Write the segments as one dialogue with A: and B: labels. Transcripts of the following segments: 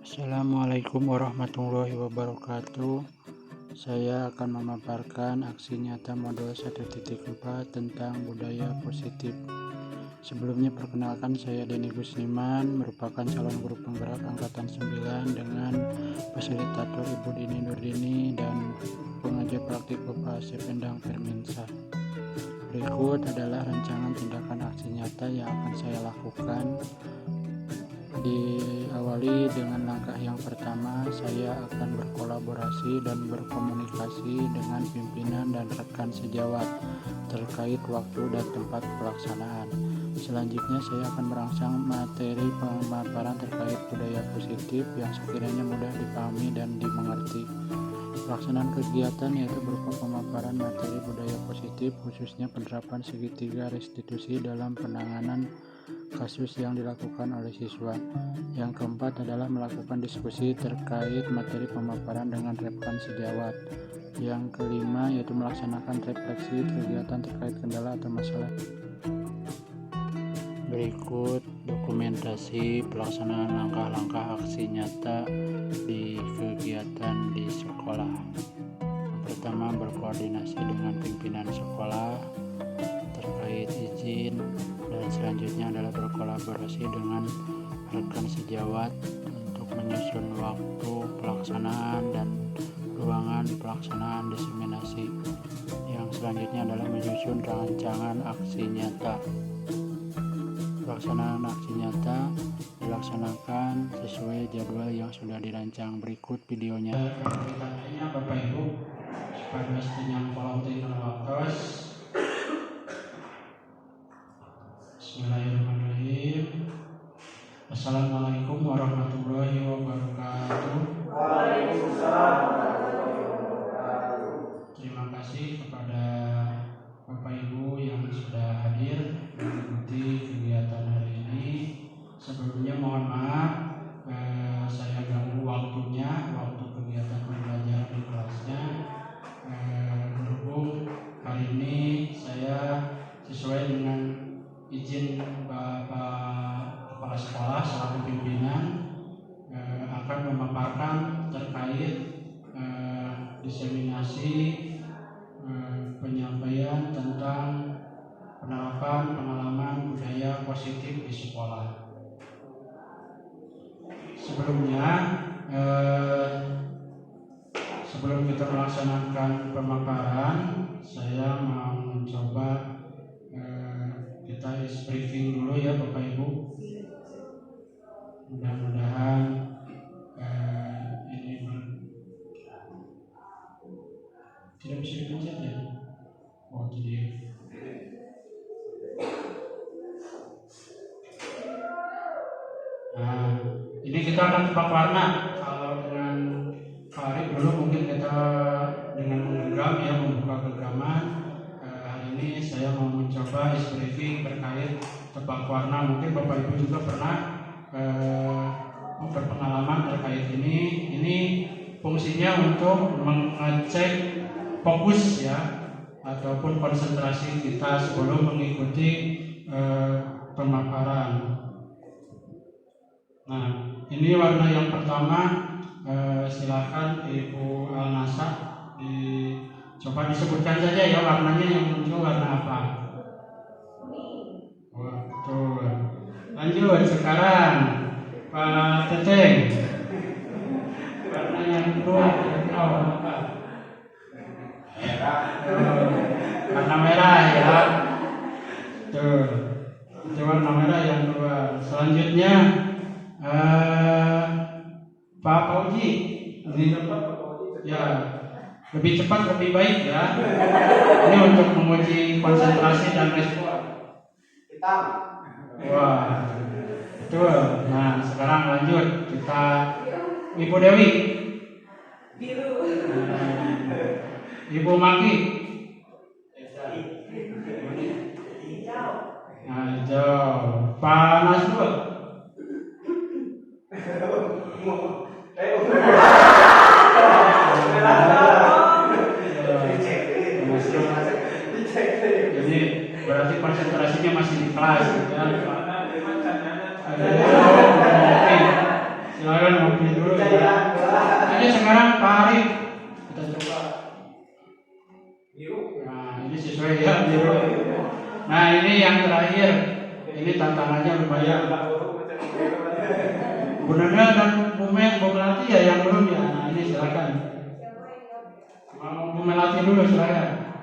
A: Assalamualaikum warahmatullahi wabarakatuh. Saya akan memaparkan aksi nyata modul 1.4 tentang budaya positif. Sebelumnya perkenalkan, saya Denny Gusniman, merupakan calon guru penggerak angkatan 9 dengan fasilitator Ibu Dini Nurdini dan pengajar praktik Bapak Asep Endang Perminsa. Berikut adalah rancangan tindakan aksi nyata yang akan saya lakukan. Diawali dengan langkah yang pertama, saya akan berkolaborasi dan berkomunikasi dengan pimpinan dan rekan sejawat terkait waktu dan tempat pelaksanaan. Selanjutnya saya akan merangsang materi pemaparan terkait budaya positif yang sekiranya mudah dipahami dan dimengerti. Pelaksanaan kegiatan yaitu berupa pemaparan materi budaya positif, khususnya penerapan segitiga restitusi dalam penanganan kasus yang dilakukan oleh siswa. Yang keempat adalah melakukan diskusi terkait materi pemaparan dengan rekan sejawat. Yang kelima yaitu melaksanakan refleksi kegiatan terkait kendala atau masalah. Berikut dokumentasi pelaksanaan langkah-langkah aksi nyata di kegiatan di sekolah. Yang pertama, berkoordinasi dengan pimpinan sekolah terkait izin, dan selanjutnya adalah berkolaborasi dengan rekan sejawat untuk menyusun waktu pelaksanaan dan ruangan pelaksanaan diseminasi. Yang selanjutnya adalah menyusun rancangan aksi nyata. Pelaksanaan aksi nyata dilaksanakan sesuai jadwal yang sudah dirancang. Berikut videonya. Pertanyaannya Bapak Ibu, supaya yang volunteer waktos. Bismillahirrahmanirrahim. Assalamualaikum warahmatullahi wabarakatuh.
B: Waalaikumsalam warahmatullahi wabarakatuh.
A: Terima kasih kepada Bapak Ibu yang sudah hadir mengikuti kegiatan hari ini. Sebelumnya mohon maaf saya ganggu waktunya, waktu kegiatan pembelajaran di kelasnya. Berhubung hari ini saya sesuai dengan izin Bapak Kepala Sekolah selaku pimpinan akan memaparkan terkait diseminasi penyampaian tentang penerapan pengalaman budaya positif di sekolah. Sebelumnya, sebelum kita melaksanakan pemaparan, saya mau mencoba kita briefing dulu ya Bapak Ibu. Mudah-mudahan ini tidak bisa dipencet ya. Oh jadi. Nah, ini kita akan tebak warna. Kalau dengan Farid dulu mungkin kita dengan menggenggam ya, membuka genggaman. Hari ini saya mau mencoba briefing terkait tebak warna. Mungkin Bapak Ibu juga pernah berpengalaman terkait ini. Ini fungsinya untuk mengecek fokus ya, ataupun konsentrasi kita sebelum mengikuti pemaparan. Nah, ini warna yang pertama. Silakan Ibu Alnasa coba disebutkan saja ya warnanya yang muncul warna apa? Oh, betul. Lanjut sekarang Pak Teteng. Warna yang kedua apa?
B: Merah.
A: Warna merah ya. Tuh. Itu warna merah yang kedua. Selanjutnya Pak Fauji, ini ya, lebih cepat lebih baik ya. Ini untuk menguji konsentrasi dan respon.
B: Hitam.
A: Wah, betul. Nah, sekarang lanjut kita Ibu Dewi.
B: Biru.
A: Ibu Maki.
B: Hijau.
A: Nah, hijau. Pak Nasrul. Jadi berarti konsentrasinya masih di kelas ya. Silakan ngopi dulu ya. Ini sekarang Pak Arif kita coba.
B: Biru.
A: Nah ini sesuai ya biru. Nah ini yang terakhir. Ini tantangannya lumayan. Bu Nana dan Bu Melati ya yang belum ya. Nah ini silakan. Mau Bu Melati dulu silakan.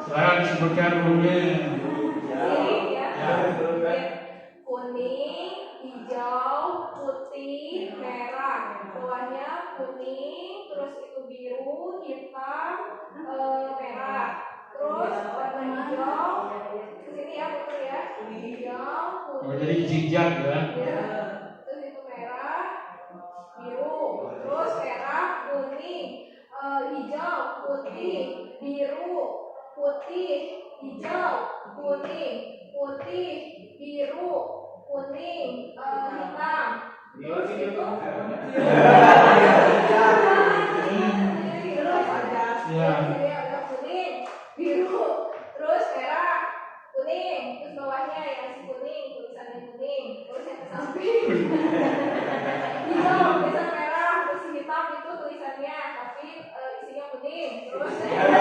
A: Silakan disebutkan dulunya.
C: Kuning, hijau, putih, merah. Bawahnya kuning, terus itu biru, hitam, merah. Terus warna hijau. Kesini ya, betul ya. Hijau,
A: Oh
C: putih.
A: jadi zigzag ya.
C: Ya. Terus itu merah, biru. Terus merah, kuning, hijau, putih, biru, putih, hijau, kuning, putih, biru, kuning, hitam. Terus itu
A: Ya.
C: ada kuning, biru, terus merah, kuning, terus bawahnya yang masih kuning, tulisannya kuning, terus yang ke samping hijau, tulisan merah, terus hitam itu tulisannya, tapi isinya kuning, terus hitam,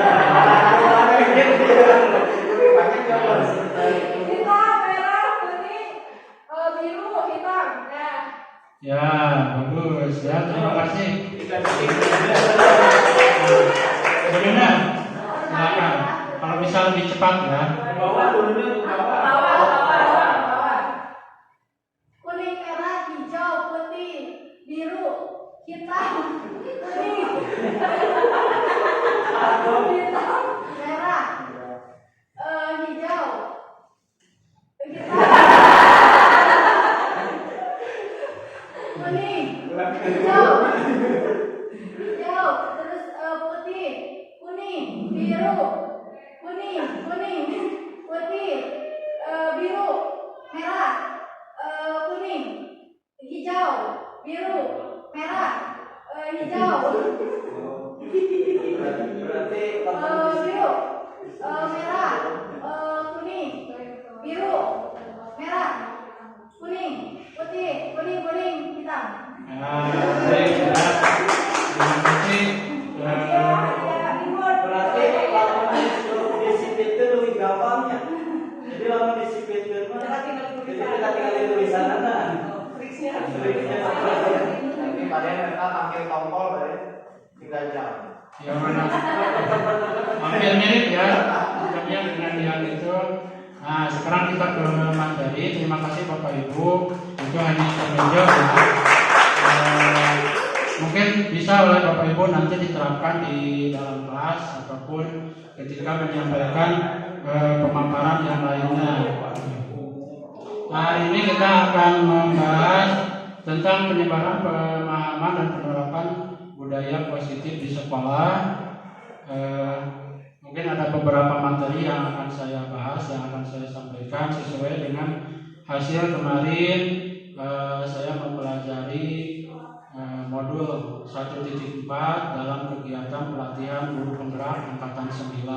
C: merah, kuning, biru, hitam. Nah,
A: Ya, bagus ya. Terima kasih. Bagaimana? Silakan. Kalau bisa lebih cepat ya.
C: bawah. Kuning, merah, hijau, putih, biru, hitam, kuning, hitam, merah, hijau, kuning, hijau, terus putih, kuning, biru, kuning, putih, biru, merah, kuning, hijau, biru, merah, hijau, biru, merah, kuning, biru, merah, kuning, putih, kuning, hitam.
A: Nah, baik ya. Terima kasih.
B: Berarti kalau disipit itu lebih gampang ya. Jadi kalau disipit itu jadi kita tinggal tulisan aja. Triknya tapi kalian mereka pakai tombol dari 3 jam.
A: Ya mana? Hampir mirip ya. Sebenarnya dengan yang itu. Nah, sekarang kita ke materi. Terima kasih Bapak Ibu. Itu hanya penunjuk ya. Mungkin bisa oleh Bapak Ibu nanti diterapkan di dalam kelas ataupun ketika menyampaikan pemaparan yang lainnya. Nah, ini kita akan membahas tentang penyebaran pemahaman dan penerapan budaya positif di sekolah. Mungkin ada beberapa materi yang akan saya bahas, yang akan saya sampaikan sesuai dengan hasil kemarin saya mempelajari modul 1.4 dalam kegiatan pelatihan guru penggerak angkatan 9.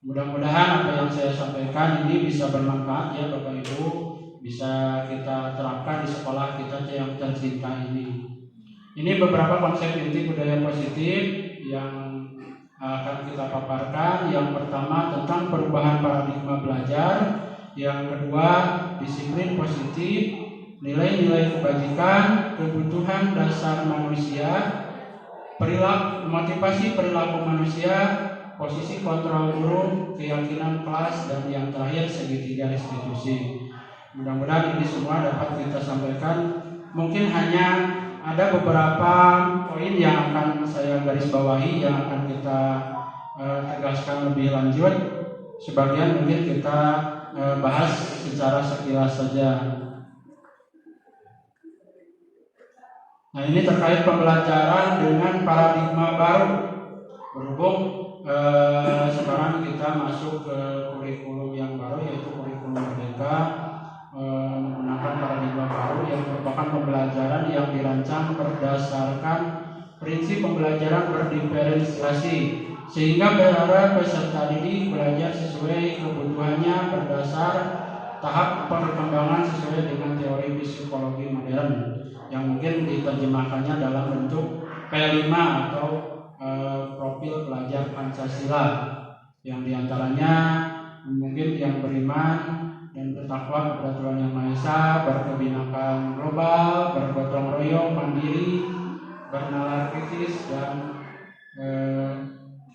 A: Mudah-mudahan apa yang saya sampaikan ini bisa bermanfaat ya Bapak Ibu, bisa kita terapkan di sekolah kita yang tercinta ini. Ini beberapa konsep inti budaya positif yang akan kita paparkan. Yang pertama tentang perubahan paradigma belajar, yang kedua disiplin positif, nilai-nilai kebajikan, kebutuhan dasar manusia, motivasi perilaku manusia, posisi kontrol guru, keyakinan kelas, dan yang terakhir segitiga restitusi. Mudah-mudahan ini semua dapat kita sampaikan. Mungkin hanya ada beberapa poin yang akan saya garis bawahi yang akan kita tegaskan lebih lanjut. Sebagian mungkin kita bahas secara sekilas saja. Nah, ini terkait pembelajaran dengan paradigma baru. Berhubung sekarang kita masuk ke kurikulum yang baru, yaitu kurikulum Merdeka, menggunakan paradigma baru yang merupakan pembelajaran yang dirancang berdasarkan prinsip pembelajaran berdiferensiasi, sehingga para peserta didik belajar sesuai kebutuhannya berdasar
D: tahap perkembangan sesuai dengan teori psikologi modern yang mungkin diterjemahkannya dalam bentuk P5 atau profil pelajar Pancasila, yang diantaranya mungkin yang beriman dan bertakwa kepada Tuhan Yang Maha Esa, berkebinekaan global, bergotong royong, mandiri, bernalar kritis, dan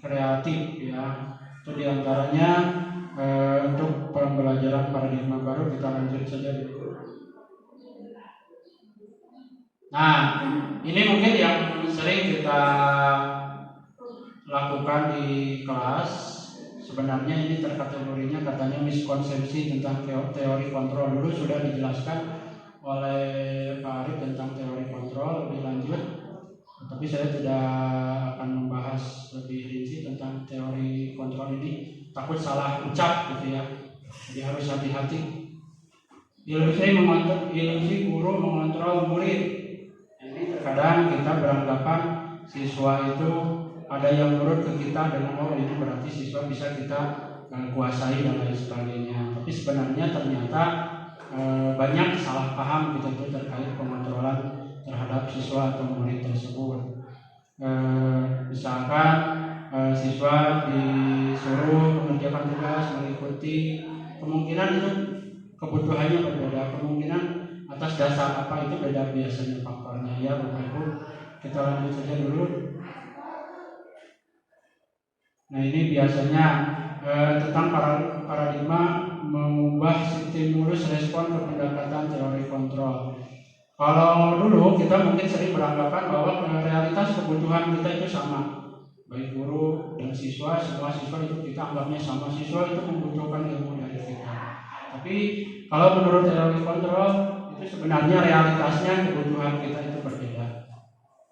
D: kreatif ya. Itu diantaranya. Untuk pembelajaran paradigma baru kita lanjut saja dulu. Nah, ini mungkin yang sering kita lakukan di kelas. Sebenarnya ini terkategorinya katanya miskonsepsi tentang teori kontrol. Dulu sudah dijelaskan oleh Pak Arif tentang teori kontrol lebih lanjut, tapi saya tidak akan membahas lebih rinci tentang teori kontrol ini. Takut salah ucap gitu ya, jadi harus hati-hati. Ilusi guru mengontrol murid. Jadi terkadang kita beranggapan siswa itu ada yang nurut ke kita dengan ini berarti siswa bisa kita kuasai dan lain sebagainya. Tapi sebenarnya ternyata banyak salah paham kita itu terkait pengontrolan terhadap siswa atau murid tersebut. Misalkan siswa disuruh mengerjakan tugas, mengikuti, kemungkinan itu kebutuhannya berbeda, kemungkinan atas dasar apa itu beda biasanya faktornya ya Bapak Ibu. Kita lanjut saja dulu. Nah ini biasanya tentang paradigma mengubah stimulus respon ke pendekatan teori kontrol. Kalau dulu kita mungkin sering beranggapan bahwa realitas kebutuhan kita itu sama, baik guru dan siswa, semua siswa itu kita anggapnya sama, siswa itu membutuhkan ilmu dari kita. Tapi kalau menurut teori kontrol itu sebenarnya realitasnya kebutuhan kita itu berbeda.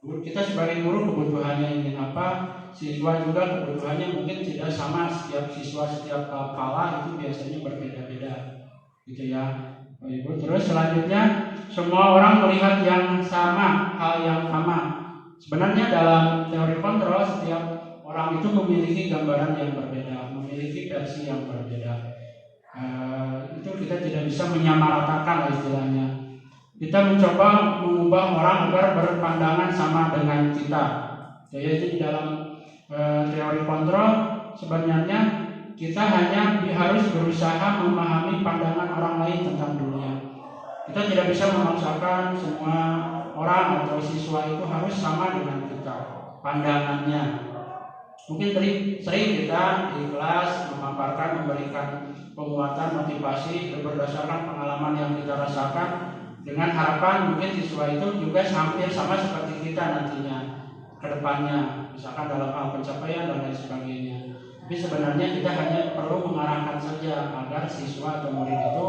D: Kita sebagai guru kebutuhannya ingin apa, siswa juga kebutuhannya mungkin tidak sama, setiap siswa setiap kala itu biasanya berbeda-beda, gitu ya. Ibu. Terus selanjutnya semua orang melihat yang sama, hal yang sama. Sebenarnya dalam teori kontrol setiap orang itu memiliki gambaran yang berbeda, memiliki versi yang berbeda. Itu kita tidak bisa menyamaratakan istilahnya. Kita mencoba mengubah orang agar berpandangan sama dengan kita. Jadi di dalam teori kontrol sebenarnya kita hanya harus berusaha memahami pandangan orang lain tentang dunia. Kita tidak bisa memaksakan semua orang atau siswa itu harus sama dengan kita pandangannya. Mungkin sering kita di kelas memaparkan, memberikan penguatan, motivasi berdasarkan pengalaman yang kita rasakan, dengan harapan mungkin siswa itu juga hampir sama seperti kita nantinya ke depannya, misalkan dalam hal pencapaian dan lain sebagainya. Tapi sebenarnya kita hanya perlu mengarahkan saja agar siswa atau murid itu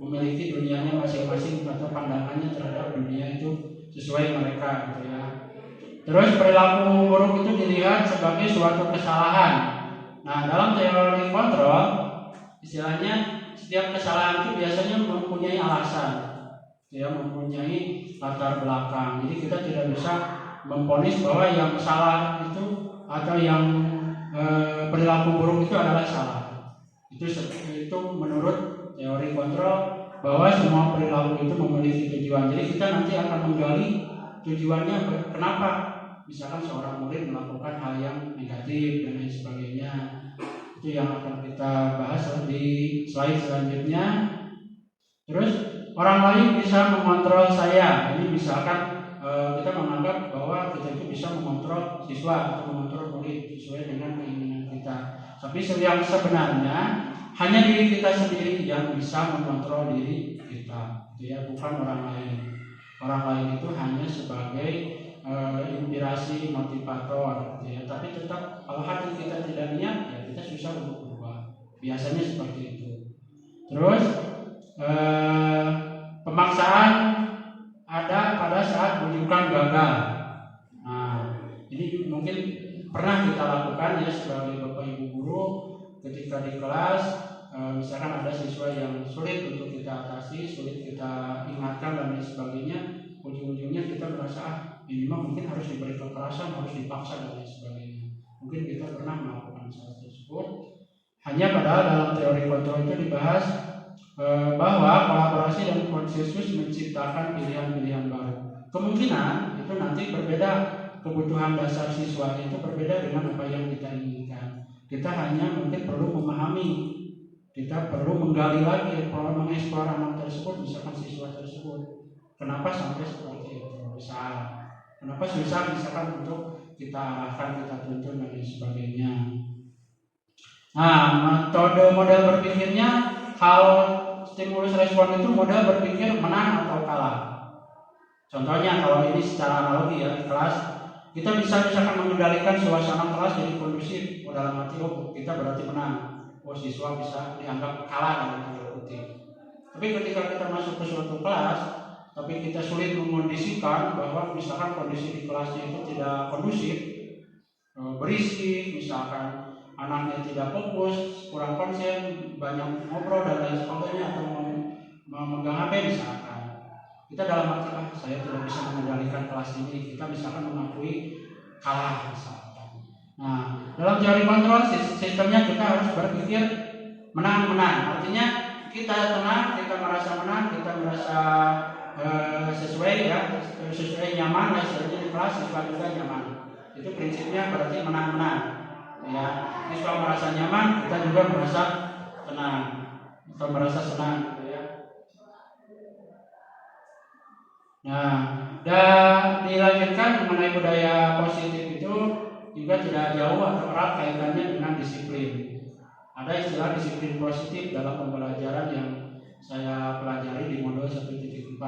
D: memiliki dunianya masing-masing atau pandangannya terhadap dunia itu sesuai mereka gitu ya. Terus perilaku buruk itu dilihat sebagai suatu kesalahan. Nah, dalam teori kontrol istilahnya setiap kesalahan itu biasanya mempunyai alasan, ya, mempunyai latar belakang. Jadi kita tidak bisa memvonis bahwa yang salah itu atau yang perilaku buruk itu adalah salah. Itu menurut teori kontrol bahwa semua perilaku itu memiliki tujuan. Jadi kita nanti akan menggali tujuannya kenapa. Misalkan seorang murid melakukan hal yang negatif dan lain sebagainya. Itu yang akan kita bahas di slide selanjutnya. Terus orang lain bisa mengontrol saya. Ini misalkan kita menganggap bahwa kita itu bisa mengontrol siswa atau mengontrol murid sesuai dengan keinginan kita. Tapi yang sebenarnya hanya diri kita sendiri yang bisa mengontrol diri kita, ya, bukan orang lain. Orang lain itu hanya sebagai inspirasi, motivator, ya. Tapi tetap kalau hati kita tidak niat, ya kita susah untuk berubah. Biasanya seperti itu. Terus pemaksaan ada pada saat bujukan gagal. Nah, ini mungkin pernah kita lakukan ya sebagai bapak ibu guru ketika di kelas. Misalkan ada siswa yang sulit untuk kita atasi, sulit kita ingatkan dan lain sebagainya, ujung-ujungnya kita merasa ini mungkin harus diberi kekerasan, harus dipaksa dan lain sebagainya. Mungkin kita pernah melakukan hal tersebut. Hanya padahal dalam teori kontrol itu dibahas bahwa kolaborasi dan konsensus menciptakan pilihan-pilihan baru. Kemungkinan itu nanti berbeda, kebutuhan dasar siswa itu berbeda dengan apa yang kita inginkan. Kita hanya mungkin perlu memahami, kita perlu menggali lagi, perlu mengeksplor anak tersebut, misalkan siswa tersebut. Kenapa sampai seperti itu? Kenapa susah misalkan untuk kita arahkan, kita tuntun dan lain sebagainya. Nah, metode model berpikirnya, kalau stimulus respon itu model berpikir menang atau kalah. Contohnya kalau ini secara analogi ya, di kelas kita bisa misalkan mengendalikan suasana kelas jadi kondusif. Dalam arti kita berarti menang. Siswa bisa dianggap kalah dalam tanda kutip. Tapi ketika kita masuk ke suatu kelas, tapi kita sulit mengondisikan bahwa misalkan kondisi di kelasnya itu tidak kondusif, berisik, misalkan anaknya tidak fokus, kurang konsen, banyak ngobrol dan lain sebagainya, atau memegang HP misalkan. Kita dalam arti saya tidak bisa mengendalikan kelas ini, kita misalkan mengakui kalah misalkan. Nah, dalam teori kontrol sistemnya kita harus berpikir menang-menang. Artinya kita tenang, kita merasa menang, kita merasa sesuai ya, sesuai nyaman, hasilnya di kelas siswa juga nyaman. Itu prinsipnya berarti menang-menang. Ya, siswa merasa nyaman, kita juga merasa tenang atau merasa senang, gitu ya. Nah, dan dilanjutkan mengenai budaya positif itu juga tidak jauh atau erat kaitannya dengan disiplin. Ada istilah disiplin positif dalam pembelajaran yang saya pelajari di modul 1.4.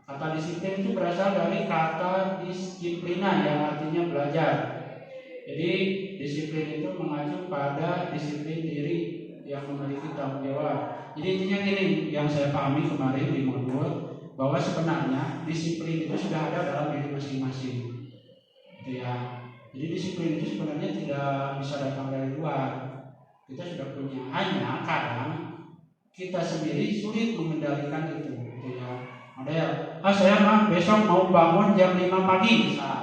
D: Kata disiplin itu berasal dari kata disiplina yang artinya belajar. Jadi disiplin itu mengacu pada disiplin diri yang memiliki tanggung jawab. Jadi intinya gini, yang saya pahami kemarin di modul, bahwa sebenarnya disiplin itu sudah ada dalam diri masing-masing. Gitu ya. Jadi disiplin itu sebenarnya tidak bisa datang dari luar. Kita sudah punya, hanya kadang kita sendiri sulit mengendalikan itu. Gitu ya. Model, saya besok mau bangun jam 5 pagi misal.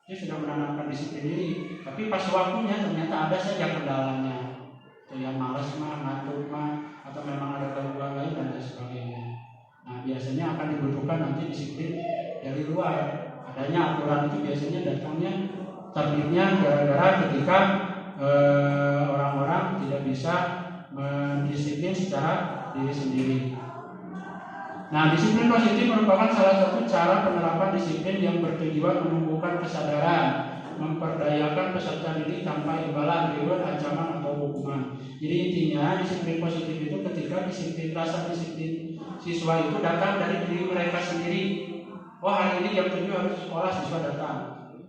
D: Dia sudah menanamkan disiplin diri, tapi pas waktunya ternyata ada saja kendalanya. Itu yang malas ngantuk atau memang ada gangguan lain dan lain sebagainya. Nah, biasanya akan dibutuhkan nanti disiplin dari luar. Adanya aturan itu biasanya datangnya terbitnya gara-gara ketika orang-orang tidak bisa mendisiplin secara diri sendiri. Nah, disiplin positif merupakan salah satu cara penerapan disiplin yang bertujuan menumbuhkan kesadaran, memperdayakan peserta didik tanpa imbalan, reward, ancaman atau hukuman. Jadi intinya disiplin positif itu ketika rasa disiplin siswa itu datang dari diri mereka sendiri. Hari ini jam 7 harus sekolah, siswa datang.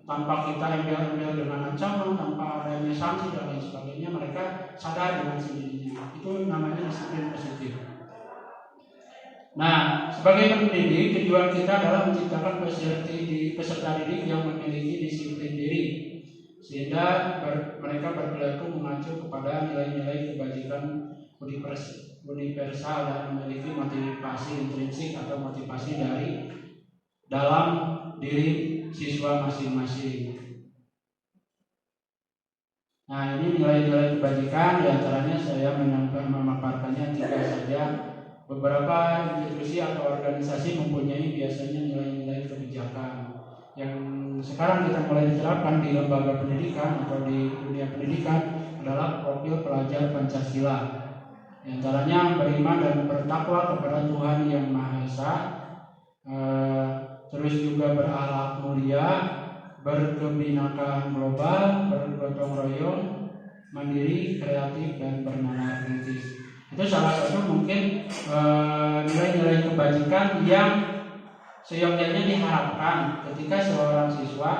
D: Tanpa kita embel-embel dengan ancaman, tanpa adanya sanksi dan lain sebagainya, mereka sadar dengan sendirinya. Itu namanya disiplin positif. Nah, sebagai pendidik, tujuan kita adalah menciptakan peserta didik yang memiliki disiplin diri, sehingga mereka berperilaku mengacu kepada nilai-nilai kebajikan universal dan memiliki motivasi intrinsik atau motivasi dari dalam diri siswa masing-masing. Nah, ini nilai-nilai kebajikan, diantaranya saya memaparkannya 3 saja. Beberapa institusi atau organisasi mempunyai biasanya nilai-nilai kebijakan yang sekarang kita mulai diterapkan di lembaga pendidikan atau di dunia pendidikan adalah profil pelajar Pancasila. Di antaranya beriman dan bertakwa kepada Tuhan Yang Maha Esa, terus juga berakhlak mulia, berkebinekaan global, bergotong royong, mandiri, kreatif, dan bernalar kritis. Itu salah satu mungkin nilai-nilai kebajikan yang seyogyanya diharapkan ketika seorang siswa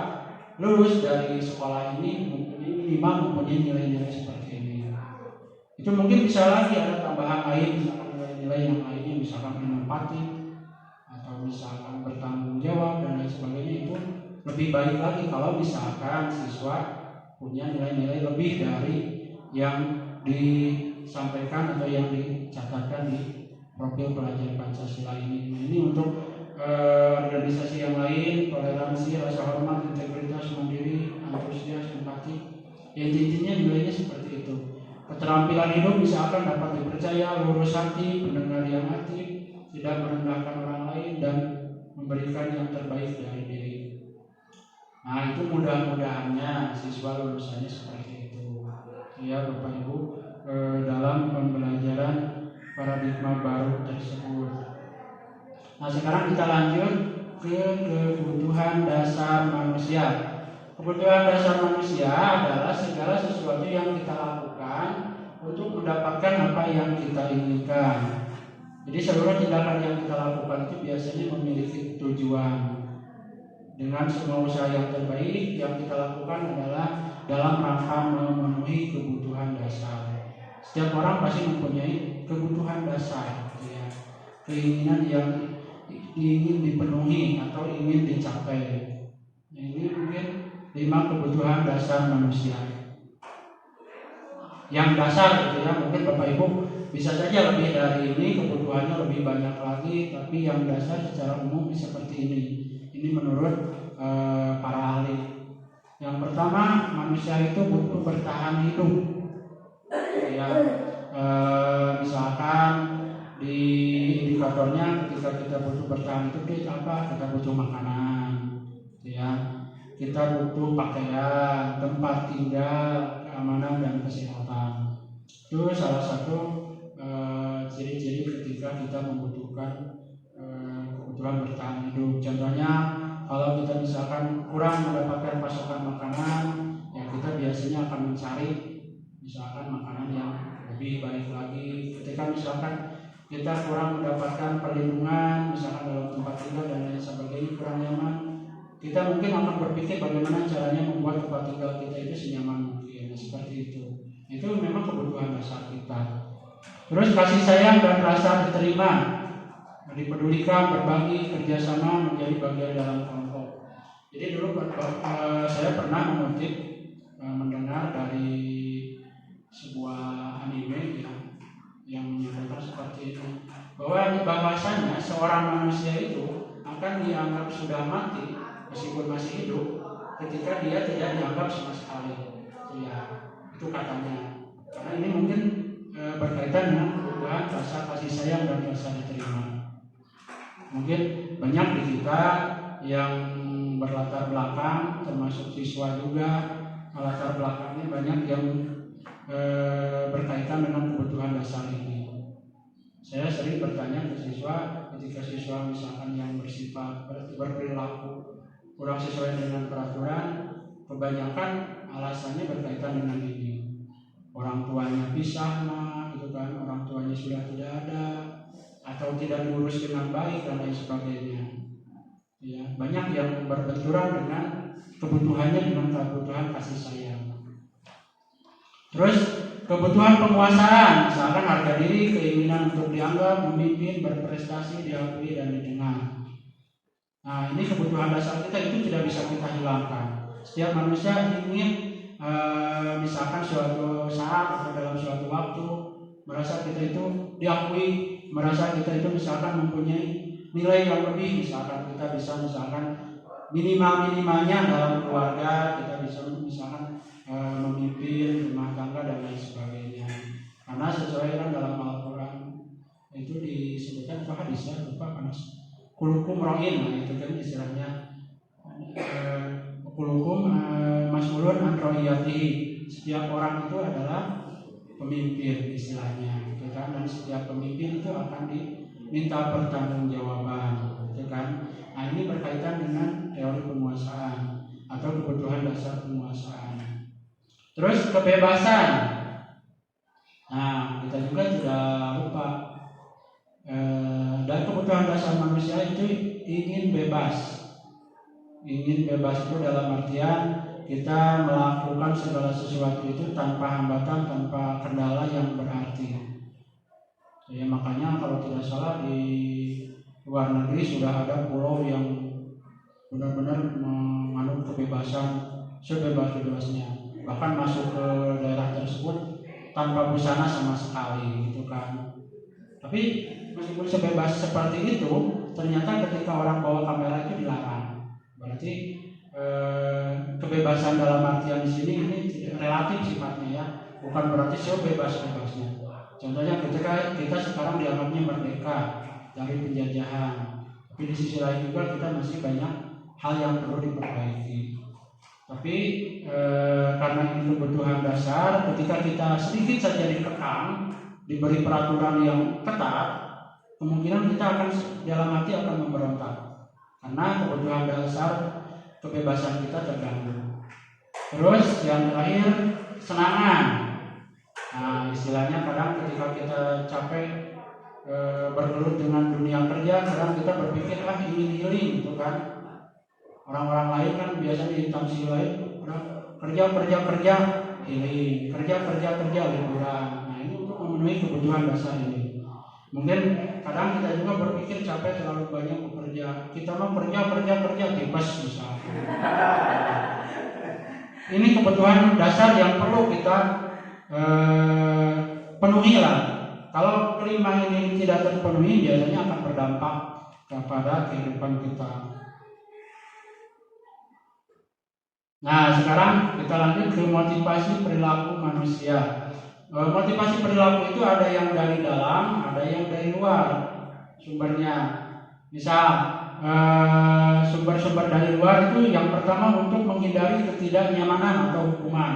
D: lulus dari sekolah ini minimal mempunyai nilai-nilai seperti ini. Itu mungkin bisa lagi ada tambahan lain, misalkan nilai-nilai yang lainnya, misalkan inovatif atau misalkan bertanggung jawab dan lain sebagainya. Itu lebih baik lagi kalau misalkan siswa punya nilai-nilai lebih dari yang disampaikan atau yang dicatatkan di profil pelajar Pancasila ini. Ini untuk organisasi yang lain, toleransi, rasa hormat, integritas, mandiri, antusias, empati. Intinya nilainya seperti itu. Keterampilan hidup misalkan dapat dipercaya, lurus hati, pendengar yang aktif, tidak merendahkan orang lain, dan memberikan yang terbaik dari diri. Nah, itu mudah-mudahannya siswa lulusannya seperti itu. Ya, Bapak Ibu, dalam pembelajaran paradigma baru tersebut. Nah, sekarang kita lanjut ke kebutuhan dasar manusia. Kebutuhan dasar manusia adalah segala sesuatu yang kita lakukan untuk mendapatkan apa yang kita inginkan. Jadi seluruh tindakan yang kita lakukan itu biasanya memiliki tujuan. Dengan semua usaha yang terbaik yang kita lakukan adalah dalam rangka memenuhi kebutuhan dasar. Setiap orang pasti mempunyai kebutuhan dasar, ya. Keinginan yang ingin dipenuhi atau ingin dicapai. Nah, ini mungkin 5 kebutuhan dasar manusia. Yang dasar gitu ya, mungkin Bapak Ibu bisa saja lebih dari ini, kebutuhannya lebih banyak lagi, tapi yang dasar secara umum seperti ini. Ini menurut para ahli. Yang pertama, manusia itu butuh bertahan hidup. Ya, misalkan di indikatornya ketika kita butuh bertahan hidup itu apa? Kita butuh makanan, ya. Kita butuh pakaian, tempat tinggal, keamanan dan kesehatan. Itu salah satu ciri-ciri ketika kita membutuhkan kebutuhan bertahan hidup. Contohnya, kalau kita misalkan kurang mendapatkan pasokan makanan, ya kita biasanya akan mencari misalkan makanan yang lebih baik lagi. Ketika misalkan kita kurang mendapatkan perlindungan, misalkan dalam tempat tinggal dan lain sebagainya kurang nyaman, kita mungkin akan berpikir bagaimana caranya membuat tempat tinggal kita itu senyaman mungkin. Seperti itu. Itu memang kebutuhan dasar kita. Terus kasih sayang dan rasa diterima, dipedulikan, berbagi, kerjasama menjadi bagian dalam kelompok. Jadi dulu saya pernah mengutip mendengar dari sebuah anime ya, yang menyampaikan seperti itu, bahwa bahwasanya seorang manusia itu akan dianggap sudah mati meskipun masih hidup ketika dia tidak dianggap sama sekali. Itu katanya. Karena ini mungkin berkaitan dengan kebutuhan rasa kasih sayang dan rasa diterima. Mungkin banyak di kita yang berlatar belakang, termasuk siswa juga, latar belakangnya banyak yang berkaitan dengan kebutuhan dasar ini. Saya sering bertanya ke siswa, ketika siswa misalkan yang bersifat berperilaku kurang sesuai dengan peraturan, kebanyakan alasannya berkaitan dengan ini. Orang tuanya pisah, gitu kan, orang tuanya sudah tidak ada, atau tidak diurus dengan baik dan lain sebagainya. Ya, banyak yang berbenturan dengan kebutuhannya dengan kebutuhan kasih sayang. Terus kebutuhan penguasaan, misalkan harga diri, keinginan untuk dianggap, memimpin, berprestasi, diakui dan didengar. Nah, ini kebutuhan dasar kita itu tidak bisa kita hilangkan. Setiap manusia ingin misalkan suatu saat atau dalam suatu waktu merasa kita itu diakui, merasa kita itu misalkan mempunyai nilai yang lebih, misalkan kita bisa misalkan minimalnya dalam keluarga kita bisa misalkan memimpin rumah tangga dan lain sebagainya. Karena sesuai kan dalam Al-Quran itu disebutkan hadisnya lupa karena kulukum ro'in, nah itu kan istilahnya kulukum mas'ulun an ro'iyatihi. Setiap orang itu adalah pemimpin istilahnya, gitu kan? Dan setiap pemimpin itu akan diminta pertanggungjawaban, gitu kan? Nah, ini berkaitan dengan teori penguasaan atau kebutuhan dasar penguasaan. Terus kebebasan. Nah, kita juga tidak lupa dan kebutuhan dasar manusia itu ingin bebas. Ingin bebas itu dalam artian kita melakukan segala sesuatu itu tanpa hambatan, tanpa kendala yang berarti. Ya, makanya kalau tidak salah di luar negeri sudah ada pulau yang benar-benar menganut kebebasan sebebas-bebasnya. Bahkan masuk ke daerah tersebut tanpa busana sama sekali, gitu kan. Tapi meskipun sebebas seperti itu, ternyata ketika orang bawa kamera itu dilarang. Berarti kebebasan dalam artian di sini ini relatif sifatnya ya. bukan berarti sebebas-bebasnya. Contohnya ketika kita sekarang dianggapnya merdeka dari penjajahan, tapi di sisi lain juga kita masih banyak hal yang perlu diperbaiki. Tapi karena ini kebutuhan dasar, ketika kita sedikit saja dikekang, diberi peraturan yang ketat, kemungkinan kita akan dalam hati akan memberontak, karena kebutuhan dasar kebebasan kita terganggu. Terus yang terakhir, senangan. Nah, istilahnya kadang ketika kita capek bergelut dengan dunia kerja, kadang kita berpikir ingin healing gitu kan. Orang-orang lain kan biasanya di instansi lain kerja healing, kerja liburan. Nah, ini untuk memenuhi kebutuhan dasar ini. Mungkin kadang kita juga berpikir capek terlalu banyak bekerja. Kita mau kerja tipes misalnya. Ini kebutuhan dasar yang perlu kita penuhi lah. Kalau kelima ini tidak terpenuhi, biasanya akan berdampak kepada kehidupan kita. Nah, sekarang kita lanjut ke motivasi perilaku manusia. Motivasi perilaku itu ada yang dari dalam, ada yang dari luar sumbernya. Misal sumber-sumber dari luar itu yang pertama untuk menghindari ketidaknyamanan atau hukuman.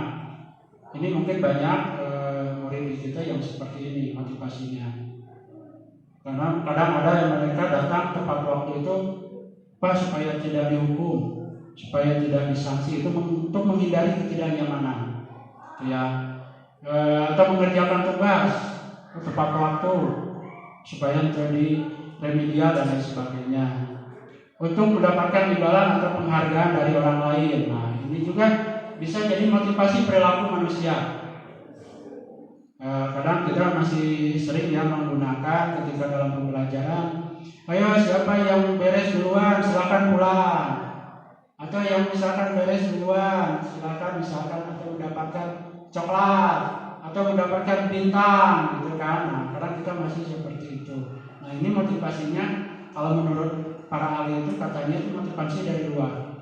D: Ini mungkin banyak murid kita yang seperti ini motivasinya. Karena kadang ada yang mereka datang tepat waktu itu supaya tidak dihukum, supaya tidak disanksi, itu untuk menghindari ketidaknyamanan, ya. Atau mengerjakan tugas tepat waktu supaya terjadi remedial dan lain sebagainya, untuk mendapatkan imbalan atau penghargaan dari orang lain. Nah, ini juga bisa jadi motivasi perilaku manusia. Kadang kita masih sering ya menggunakan ketika dalam pembelajaran, ayo siapa yang beres duluan silakan pulang, atau yang misalkan beres duluan silakan atau mendapatkan coklat atau mendapatkan bintang gitu kan. Nah, kadang kita masih seperti itu. Nah, ini motivasinya kalau menurut para ahli itu katanya itu motivasi dari luar.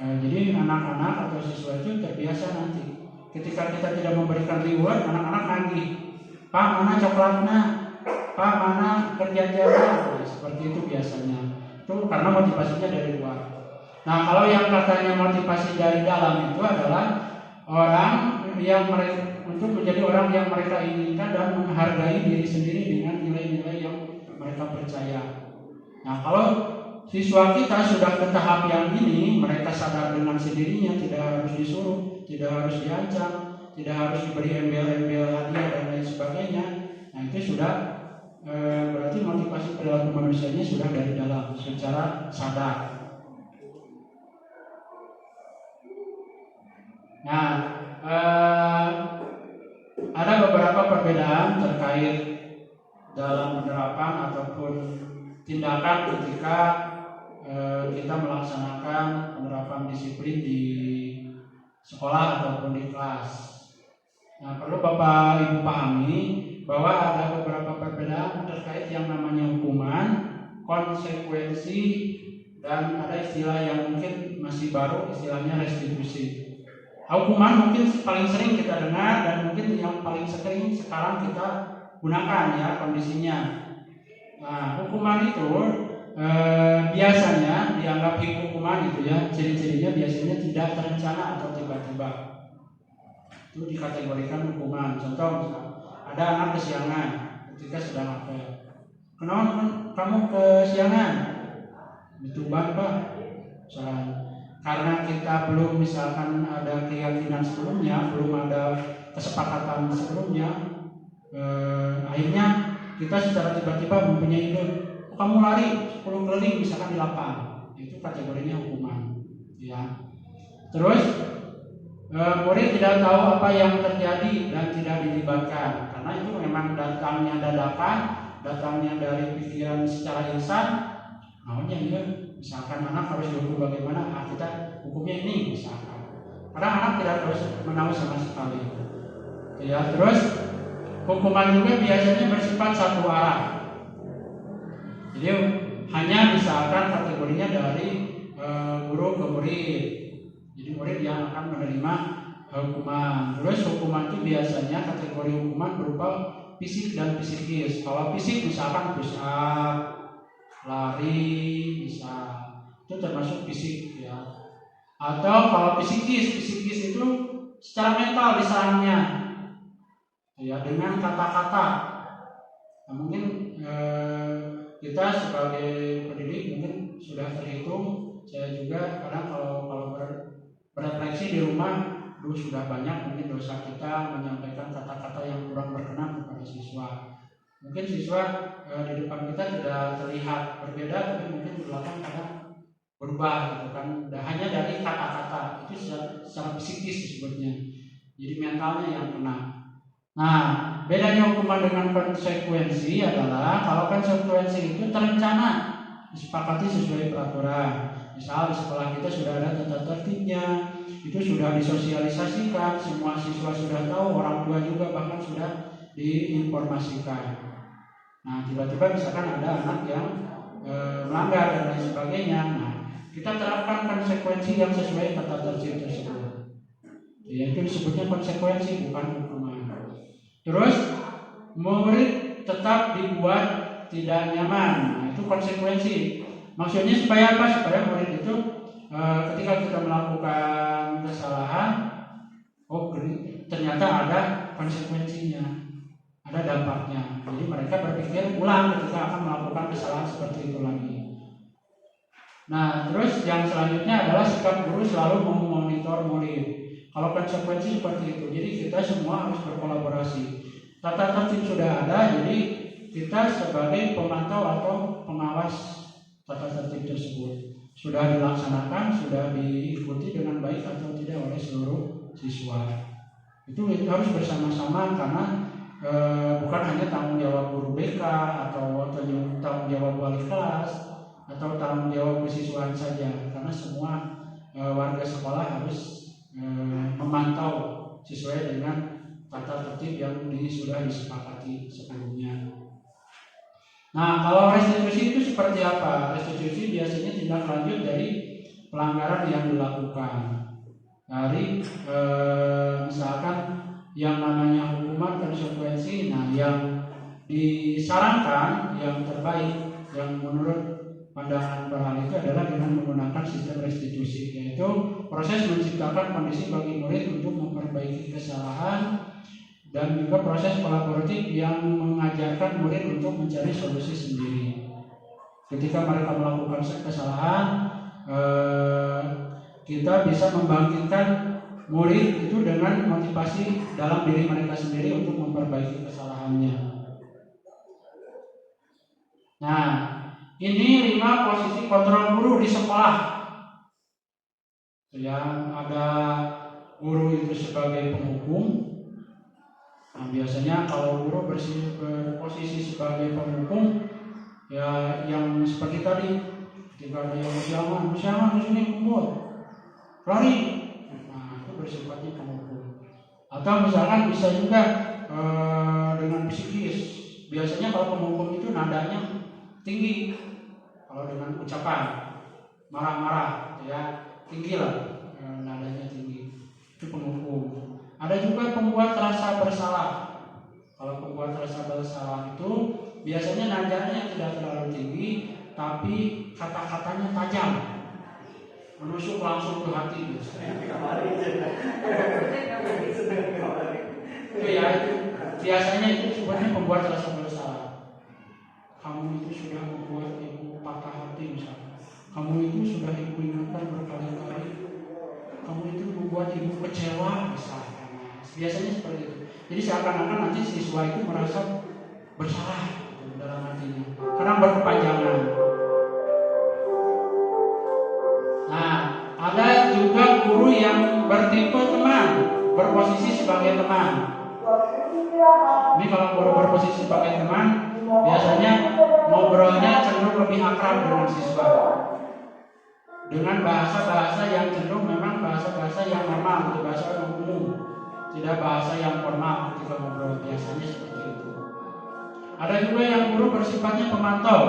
D: Jadi anak-anak atau siswa itu terbiasa nanti ketika kita tidak memberikan reward, anak-anak nagih, Pak mana coklatnya, Pak mana kerja-kerja. Nah, seperti itu biasanya. Itu karena motivasinya dari luar. Nah, kalau yang katanya motivasi dari dalam itu adalah orang yang untuk menjadi orang yang mereka inginkan dan menghargai diri sendiri dengan nilai-nilai yang mereka percaya. Nah, kalau siswa kita sudah ke tahap yang ini, mereka sadar dengan sendirinya, tidak harus disuruh, tidak harus diancam, tidak harus diberi embel-embel hadiah dan lain sebagainya. Nah, itu sudah berarti motivasi perilaku manusianya sudah dari dalam secara sadar. Nah, ada beberapa perbedaan terkait dalam penerapan ataupun tindakan ketika kita melaksanakan penerapan disiplin di sekolah ataupun di kelas. Nah, perlu Bapak Ibu pahami bahwa ada beberapa perbedaan terkait yang namanya hukuman, konsekuensi, dan ada istilah yang mungkin masih baru, istilahnya restitusi. Hukuman mungkin paling sering kita dengar dan mungkin yang paling sering sekarang kita gunakan ya kondisinya. Nah, hukuman itu biasanya dianggap hukuman gitu ya, ciri-cirinya biasanya tidak terencana atau tiba-tiba. Itu dikategorikan hukuman. Contoh misalnya, ada anak kesiangan ketika sedang apel. Kenapa kamu kesiangan? Dituban Pak. Karena kita belum misalkan ada keyakinan sebelumnya, belum ada kesepakatan sebelumnya, akhirnya kita secara tiba-tiba mempunyai ide, kamu lari 10 keliling misalkan di lapang, itu kategorinya hukuman, ya. Terus murid tidak tahu apa yang terjadi dan tidak dilibatkan, karena itu memang datangnya dadakan, datangnya dari pikiran secara insan. Namanya ya, misalkan anak harus dihukum bagaimana, kita hukumnya ini misalkan. Karena anak tidak harus menahu sama sekali. Ya, terus hukuman juga biasanya bersifat satu arah. Jadi hanya misalkan kategorinya dari guru ke murid. Jadi murid yang akan menerima hukuman. Terus hukuman itu biasanya kategori hukuman berupa fisik dan psikis. Kalau fisik misalkan push up, lari, bisa itu termasuk fisik ya. Atau kalau psikis itu secara mental diserangnya ya dengan kata-kata. Nah, mungkin kita sebagai pendidik mungkin sudah terhitung. Saya juga kadang kalau berefleksi di rumah, sudah banyak mungkin dosa kita menyampaikan kata-kata yang kurang berkenan kepada siswa. Mungkin siswa di depan kita tidak terlihat berbeda, tapi mungkin di belakang kadang berubah gitu kan. Hanya dari kata-kata itu secara psikis disebutnya. Jadi mentalnya yang kena. Nah, bedanya hukuman dengan konsekuensi adalah kalau konsekuensi itu terencana, disepakati sesuai peraturan. Misal di sekolah kita sudah ada tata tertibnya, itu sudah disosialisasikan, semua siswa sudah tahu, orang tua juga bahkan sudah diinformasikan. Nah, tiba-tiba misalkan ada anak yang melanggar dan lain sebagainya. Nah, kita terapkan konsekuensi yang sesuai tata tertib tersebut. Yaitu disebutnya konsekuensi, bukan hukuman. Terus murid tetap dibuat tidak nyaman. Nah, itu konsekuensi. Maksudnya supaya apa? Supaya murid itu ketika kita melakukan kesalahan, ternyata ada konsekuensinya, ada dampaknya. Jadi mereka berpikir ulang ketika akan melakukan kesalahan seperti itu lagi. Nah, terus yang selanjutnya adalah sikap guru selalu memonitor murid. Kalau konsekuensi seperti itu, jadi kita semua harus berkolaborasi. Tata tertib sudah ada, jadi kita sebagai pemantau atau pengawas tata tertib tersebut sudah dilaksanakan, sudah diikuti dengan baik atau tidak oleh seluruh siswa. Itu harus bersama-sama karena bukan hanya tanggung jawab guru BK atau tanggung jawab wali kelas atau tanggung jawab kesiswaan saja, karena semua warga sekolah harus memantau sesuai dengan tata tertib yang sudah disepakati sebelumnya. Nah, kalau restitusi itu seperti apa? Restitusi biasanya tindak lanjut dari pelanggaran yang dilakukan. Dari misalkan yang namanya hukuman konsekuensi, nah yang disarankan yang terbaik yang menurut pandangan para ahli itu adalah dengan menggunakan sistem restitusi, yaitu proses menciptakan kondisi bagi murid untuk memperbaiki kesalahan dan juga proses kolaboratif yang mengajarkan murid untuk mencari solusi sendiri. Ketika mereka melakukan kesalahan, kita bisa membangkitkan murid itu dengan motivasi dalam diri mereka sendiri untuk memperbaiki kesalahannya. Nah, ini 5 posisi kontrol guru di sekolah. Yang ada guru itu sebagai penghukum. Nah, biasanya kalau guru berposisi sebagai penghukum, ya yang seperti tadi, ketika ada yang musyaman di sini kumpul, lari. Nah, itu bersifatnya penghukum. Atau misalkan bisa juga dengan psikis. Biasanya kalau penghukum itu nadanya tinggi. Kalau dengan ucapan marah-marah, ya tinggi lah, nadanya tinggi. Itu penghukum. Ada juga pembuat rasa bersalah. Kalau pembuat rasa bersalah itu biasanya nadanya tidak terlalu tinggi, tapi kata-katanya tajam, menusuk langsung ke hati. Itu ya, biasanya itu sebenarnya pembuat rasa bersalah. Kamu itu sudah membuat ibu patah hati misalnya. Kamu itu sudah ibu ingatkan berkali-kali. Kamu itu membuat ibu kecewa misalnya. Biasanya seperti itu. Jadi seakan-akan nanti siswa itu merasa bersalah dalam hatinya. Karena berkepanjangan. Nah, ada juga guru yang bertipe teman, berposisi sebagai teman. Ini kalau guru berposisi sebagai teman, biasanya ngobrolnya cenderung lebih akrab dengan siswa, dengan bahasa-bahasa yang cenderung memang bahasa-bahasa yang normal, itu bahasa yang umum, tidak bahasa yang formal ketika ngobrol. Biasanya seperti itu. Ada juga yang guru bersifatnya pemantau.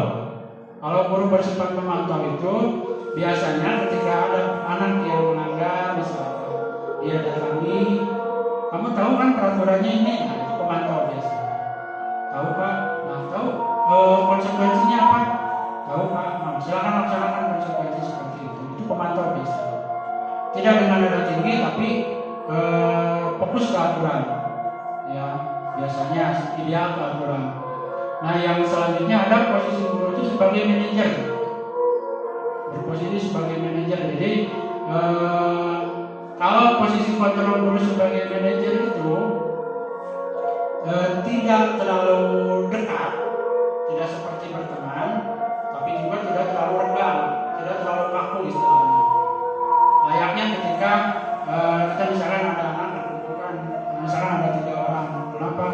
D: Kalau guru bersifat pemantau itu biasanya ketika ada anak yang melanggar misalnya, dia datangi, kamu tahu kan peraturannya ini, nah itu pemantau biasa. Tahu Pak? Nah tahu konsekuensinya apa? Tahu Pak? Nah, silakan laksanakan konsekuensi seperti itu pemantau biasa. Tidak dengan nada tinggi tapi fokus ke aturan, ya biasanya ideal ke aturan. Nah yang selanjutnya ada posisi guru itu sebagai manajer, berposisi sebagai manajer. Jadi kalau posisi kontrol guru sebagai manajer itu tidak terlalu dekat, tidak seperti berteman, tapi juga tidak terlalu renggang, tidak terlalu kaku istilahnya. Layaknya ketika kita misalkan ada anak berkumpulan, misalkan ada 3 orang, kenapa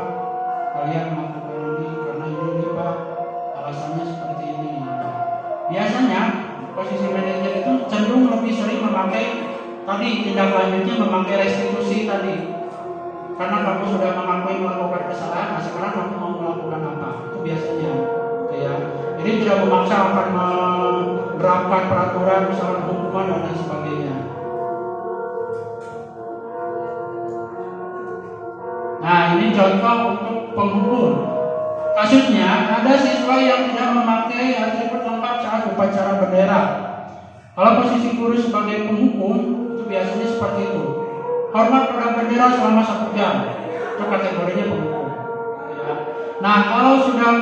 D: kalian melakukan ini? Karena ini Pak, alasannya seperti ini. Biasanya posisi manajer itu cenderung lebih sering memakai tadi tindak lanjutnya, memakai restitusi tadi. Karena kamu sudah mengakui melakukan kesalahan, nah sekarang kamu mau melakukan apa? Itu biasanya, ya. Jadi tidak memaksa akan menerapkan peraturan, misalnya hukuman dan lain sebagainya. Nah ini contoh untuk penghukum. Kasusnya ada siswa yang tidak memakai atribut lengkap saat upacara bendera. Kalau posisi guru sebagai penghukum itu biasanya seperti itu. Hormat pada bendera selama 1 jam, itu kategorinya penghukum. Ya. Nah kalau sudah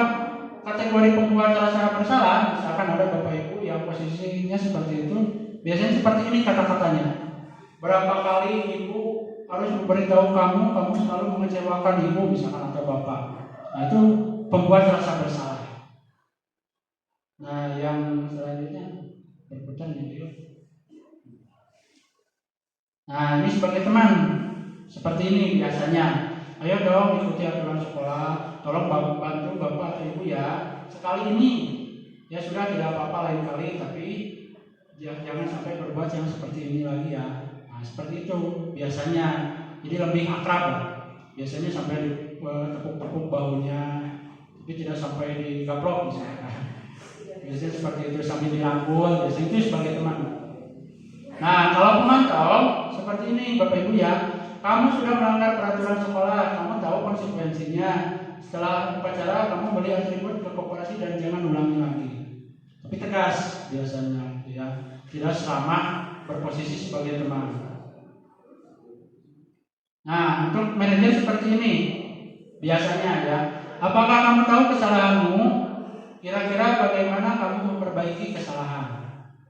D: kategori pembuat rasa bersalah, misalkan ada bapak ibu yang posisinya seperti itu, biasanya seperti ini kata-katanya. Berapa kali ibu harus memberitahu kamu selalu mengecewakan ibu, misalkan atau bapak. Nah itu pembuat rasa bersalah. Nah yang selanjutnya berputar ya. Nah ini sebagai teman seperti ini biasanya. Ayo dong ikuti aturan sekolah, tolong bantu bapak atau ibu ya. Sekali ini ya sudah, tidak apa-apa, lain kali tapi jangan sampai berbuat yang seperti ini lagi ya. Nah seperti itu biasanya. Jadi lebih akrab. Biasanya sampai tepuk-tepuk bahunya, tapi tidak sampai digaplok misalnya. Biasanya seperti itu, sambil dirangkul. Biasanya itu sebagai teman. Nah kalau pemantau seperti ini Bapak Ibu ya, kamu sudah melanggar peraturan sekolah, kamu tahu konsekuensinya. Setelah upacara kamu beli atribut ke koperasi dan jangan ulangi lagi. Tapi tegas biasanya, ya, tidak selama berposisi sebagai teman. Nah untuk manajer seperti ini biasanya ya, apakah kamu tahu kesalahanmu? Kira-kira bagaimana kamu memperbaiki kesalahan?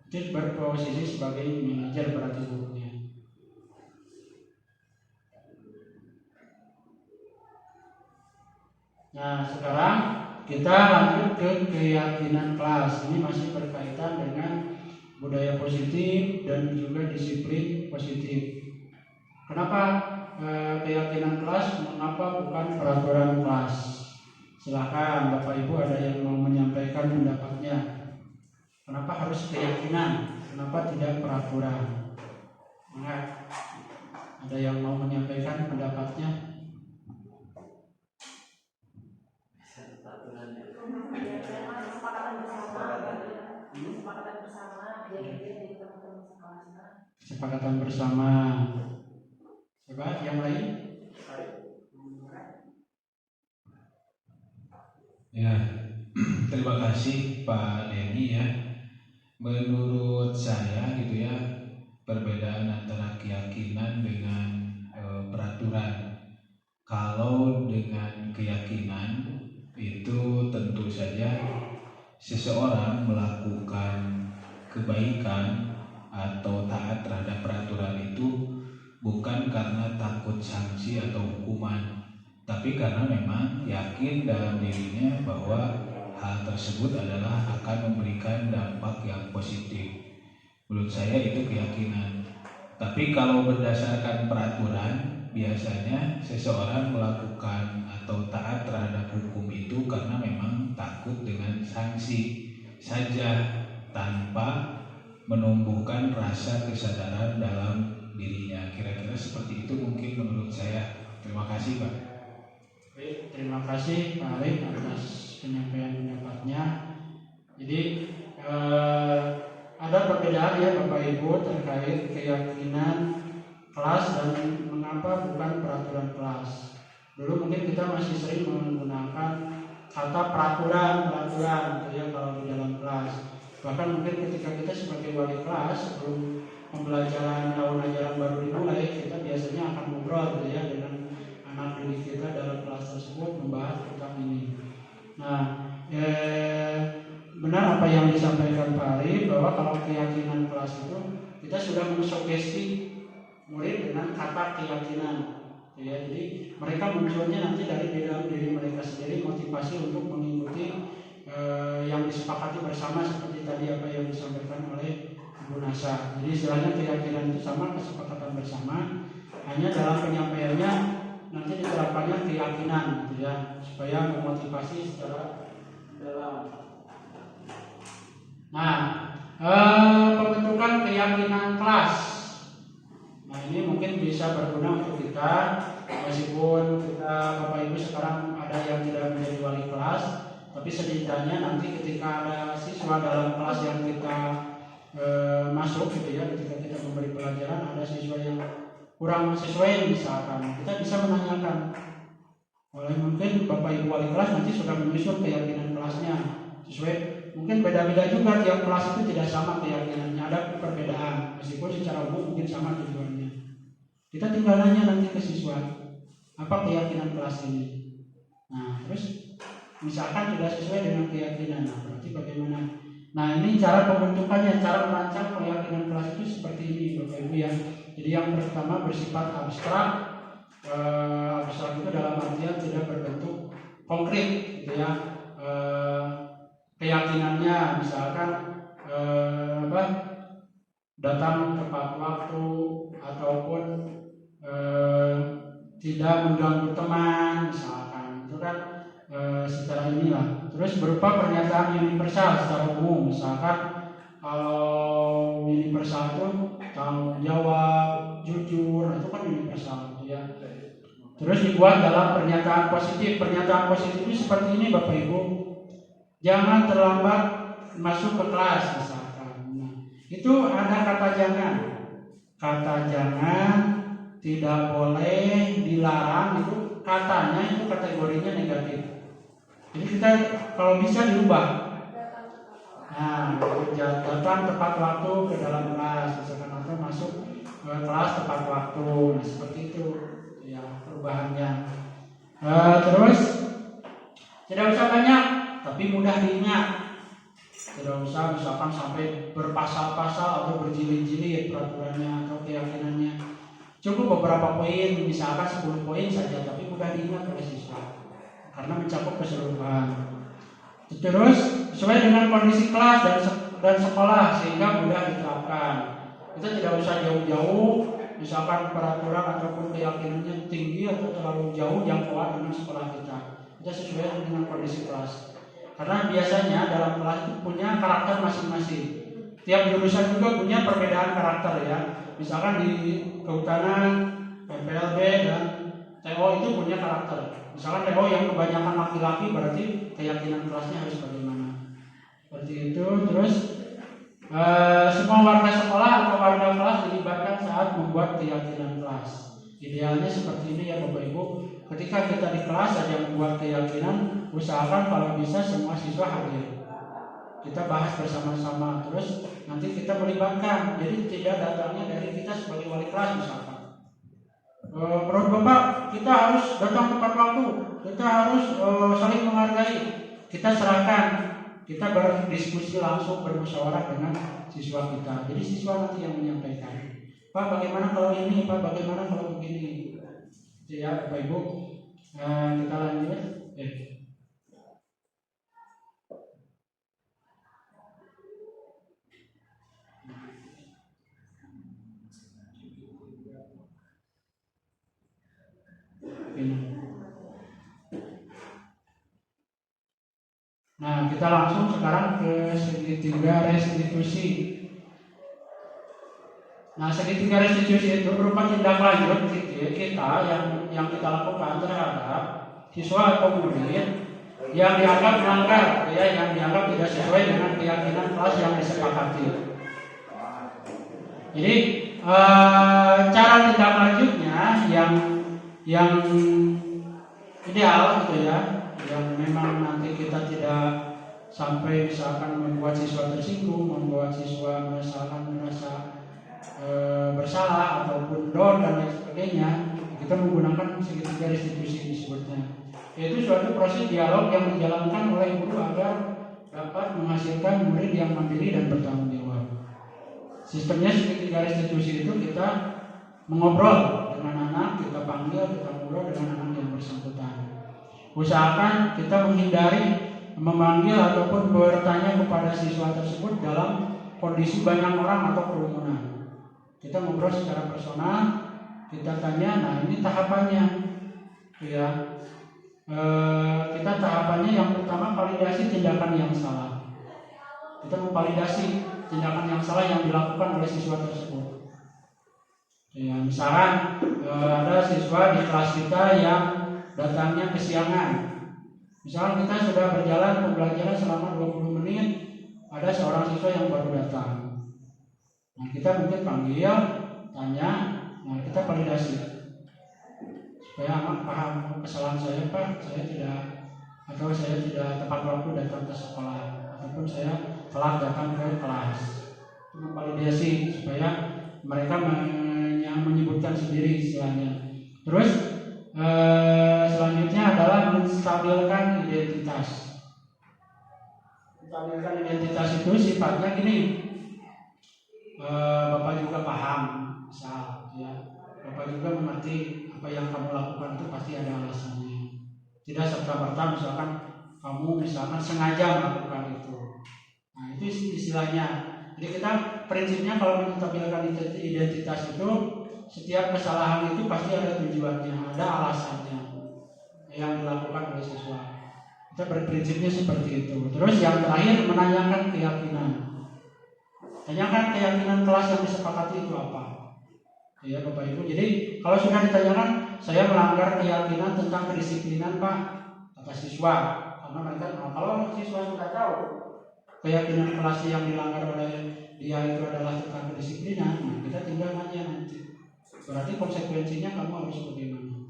D: Itu berposisi sebagai manajer berarti gurunya. Nah sekarang kita lanjut ke keyakinan kelas. Ini masih berkaitan dengan budaya positif dan juga disiplin positif. Kenapa keyakinan kelas? Mengapa bukan peraturan kelas? Silakan Bapak Ibu ada yang mau menyampaikan pendapatnya. Kenapa harus keyakinan? Kenapa tidak peraturan? Nah, ada yang mau menyampaikan pendapatnya? Kesepakatan bersama. Coba yang lain?
E: Ya, terima kasih Pak Denny ya. Menurut saya gitu ya, perbedaan antara keyakinan dengan peraturan. Kalau dengan keyakinan itu tentu saja seseorang melakukan kebaikan atau taat terhadap peraturan itu bukan karena takut sanksi atau hukuman, tapi karena memang yakin dalam dirinya bahwa hal tersebut adalah akan memberikan dampak yang positif. Menurut saya itu keyakinan. Tapi kalau berdasarkan peraturan, biasanya seseorang melakukan atau taat terhadap hukum itu karena memang takut dengan sanksi saja, tanpa menumbuhkan rasa kesadaran dalam dirinya. Kira-kira seperti itu mungkin menurut saya. Terima kasih Pak.
D: Baik, terima kasih Pak Arif atas penyampaian pendapatnya. Jadi ada perbedaan ya Bapak Ibu terkait keyakinan kelas dan mengapa bukan peraturan kelas. Dulu mungkin kita masih sering menggunakan kata peraturan gitu ya kalau di dalam kelas. Bahkan mungkin ketika kita sebagai wali kelas sebelum pembelajaran tahun ajaran baru dimulai, kita biasanya akan ngobrol gitu ya dengan anak didik kita dalam kelas tersebut membahas tentang ini. Nah, benar apa yang disampaikan Pak Arif bahwa kalau keyakinan kelas itu kita sudah mensugesti murid dengan kata keyakinan. Ya, jadi mereka munculnya nanti dari dalam diri mereka sendiri motivasi untuk mengikuti yang disepakati bersama seperti tadi apa yang disampaikan oleh Ibu Nasa. Jadi istilahnya keyakinan itu sama kesepakatan bersama, hanya dalam penyampaiannya nanti diterapkannya keyakinan gitu ya, supaya memotivasi secara dalam. Nah, pembentukan keyakinan kelas. Nah, ini mungkin bisa berguna untuk kita, meskipun kita Bapak Ibu sekarang ada yang tidak menjadi wali kelas, tapi setidaknya nanti ketika ada siswa dalam kelas yang kita masuk gitu ya, ketika kita memberi pelajaran ada siswa yang kurang sesuai misalkan, kita bisa menanyakan. Oleh mungkin Bapak Ibu wali kelas nanti sudah menyusun keyakinan kelasnya sesuai, mungkin beda-beda juga tiap kelas itu tidak sama keyakinannya, ada perbedaan meskipun secara umum mungkin sama tujuannya. Kita tinggal nanya nanti ke siswa, apa keyakinan kelas ini. Nah, terus misalkan tidak sesuai dengan keyakinan, nah berarti bagaimana? Nah, ini cara pembentukannya, cara merancang keyakinan kelas itu seperti ini Bapak Ibu ya. Jadi yang pertama bersifat abstrak. Abstrak itu dalam artian tidak berbentuk konkret gitu ya. Keyakinannya misalkan datang tepat waktu ataupun tidak mengganggu teman misalkan, itu kan secara inilah. Terus berupa pernyataan universal secara umum, misalkan kalau universal itu tanggung jawab, jujur, itu kan universal gitu ya. Terus dibuat dalam pernyataan positif. Pernyataan positif ini seperti ini Bapak Ibu, jangan terlambat masuk ke kelas misalkan. Nah, itu ada kata jangan. Kata jangan tidak boleh, dilarang, itu katanya itu kategorinya negatif. Jadi kita kalau bisa dirubah. Nah, datang tepat waktu ke dalam kelas misalkan, atau masuk ke kelas tepat waktu. Nah, seperti itu ya perubahannya. Terus tidak usah banyak tapi mudah diingat. Tidak usah misalkan sampai berpasal-pasal atau berjilid-jilid peraturannya atau keyakinannya. Cukup beberapa poin, misalkan 10 poin saja, tapi mudah diingat oleh siswa karena mencakup keseluruhan. Terus sesuai dengan kondisi kelas dan sekolah sehingga mudah diterapkan. Kita tidak usah jauh-jauh, misalkan peraturan ataupun keyakinannya tinggi atau terlalu jauh jangkauan dengan sekolah kita. Kita sesuai dengan kondisi kelas. Karena biasanya dalam kelas itu punya karakter masing-masing. Tiap jurusan juga punya perbedaan karakter ya. Misalkan di kehutanan, PPLB dan TO itu punya karakter. Misalkan TO yang kebanyakan laki-laki berarti keyakinan kelasnya harus bagaimana. Seperti itu. Terus semua warga sekolah atau warga kelas dilibatkan saat membuat keyakinan kelas. Idealnya seperti ini ya Bapak Ibu. Ketika kita di kelas saja membuat keyakinan, usahakan kalau bisa semua siswa hadir. Kita bahas bersama-sama, terus nanti kita melibatkan. Jadi tidak datangnya dari kita sebagai wali kelas misalkan. Menurut Bapak kita harus datang tepat waktu, kita harus saling menghargai. Kita serahkan, kita berdiskusi langsung, bermusyawarah dengan siswa kita. Jadi siswa nanti yang menyampaikan, Pak bagaimana kalau ini, Pak bagaimana kalau begini. Jadi ya Bapak Ibu, kita lanjut. Nah, kita langsung sekarang ke segitiga restitusi. Nah, segitiga restitusi itu berupa tindak lanjut kita yang kita lakukan terhadap siswa atau murid yang dianggap melanggar, ya, yang dianggap tidak sesuai dengan keyakinan kelas yang disepakati. Jadi cara tindak lanjutnya yang ideal gitu ya, yang memang nanti kita tidak sampai misalkan membuat siswa tersinggung, membuat siswa merasa bersalah ataupun down dan lain sebagainya. Kita menggunakan segitiga restitusi disebutnya, yaitu suatu proses dialog yang dijalankan oleh guru agar dapat menghasilkan murid yang mandiri dan bertanggung jawab. Sistemnya segitiga restitusi itu kita mengobrol dengan anak, kita panggil, kita ngobrol dengan anak yang bersangkutan. Usahakan kita menghindari memanggil ataupun bertanya kepada siswa tersebut dalam kondisi banyak orang atau kerumunan. Kita ngobrol secara personal, kita tanya, nah ini tahapannya, ya. Kita tahapannya yang pertama validasi tindakan yang salah. Kita memvalidasi tindakan yang salah yang dilakukan oleh siswa tersebut. Ya, misalkan ada siswa di kelas kita yang datangnya kesiangan. Misalkan kita sudah berjalan pembelajaran selama 20 menit, ada seorang siswa yang baru datang. Nah, kita mungkin panggil, tanya, nah kita validasi supaya anak paham kesalahan saya, Pak, saya tidak tepat waktu datang ke sekolah, ataupun saya telat datang ke kelas. Itu memvalidasi supaya mereka menyebutkan sendiri istilahnya. Terus selanjutnya adalah menstabilkan identitas. Menstabilkan identitas itu sifatnya gini, Bapak juga paham, misal, ya, Bapak juga mengerti apa yang kamu lakukan itu pasti ada alasannya. Tidak serta-merta misalkan kamu misalkan sengaja melakukan itu. Nah, itu istilahnya. Jadi kita prinsipnya kalau menstabilkan identitas itu, setiap kesalahan itu pasti ada tujuannya, ada alasannya yang dilakukan oleh siswa. Kita berprinsipnya seperti itu. Terus yang terakhir menanyakan keyakinan. Tanyakan keyakinan kelas yang disepakati itu apa. Ya Bapak Ibu. Jadi kalau sudah ditanyakan, saya melanggar keyakinan tentang kedisiplinan Pak, kata siswa. Karena mereka, kalau siswa sudah tahu keyakinan kelas yang dilanggar oleh dia itu adalah tentang kedisiplinan, nah kita tinggal nanya nanti. Berarti konsekuensinya kamu harus bagaimana?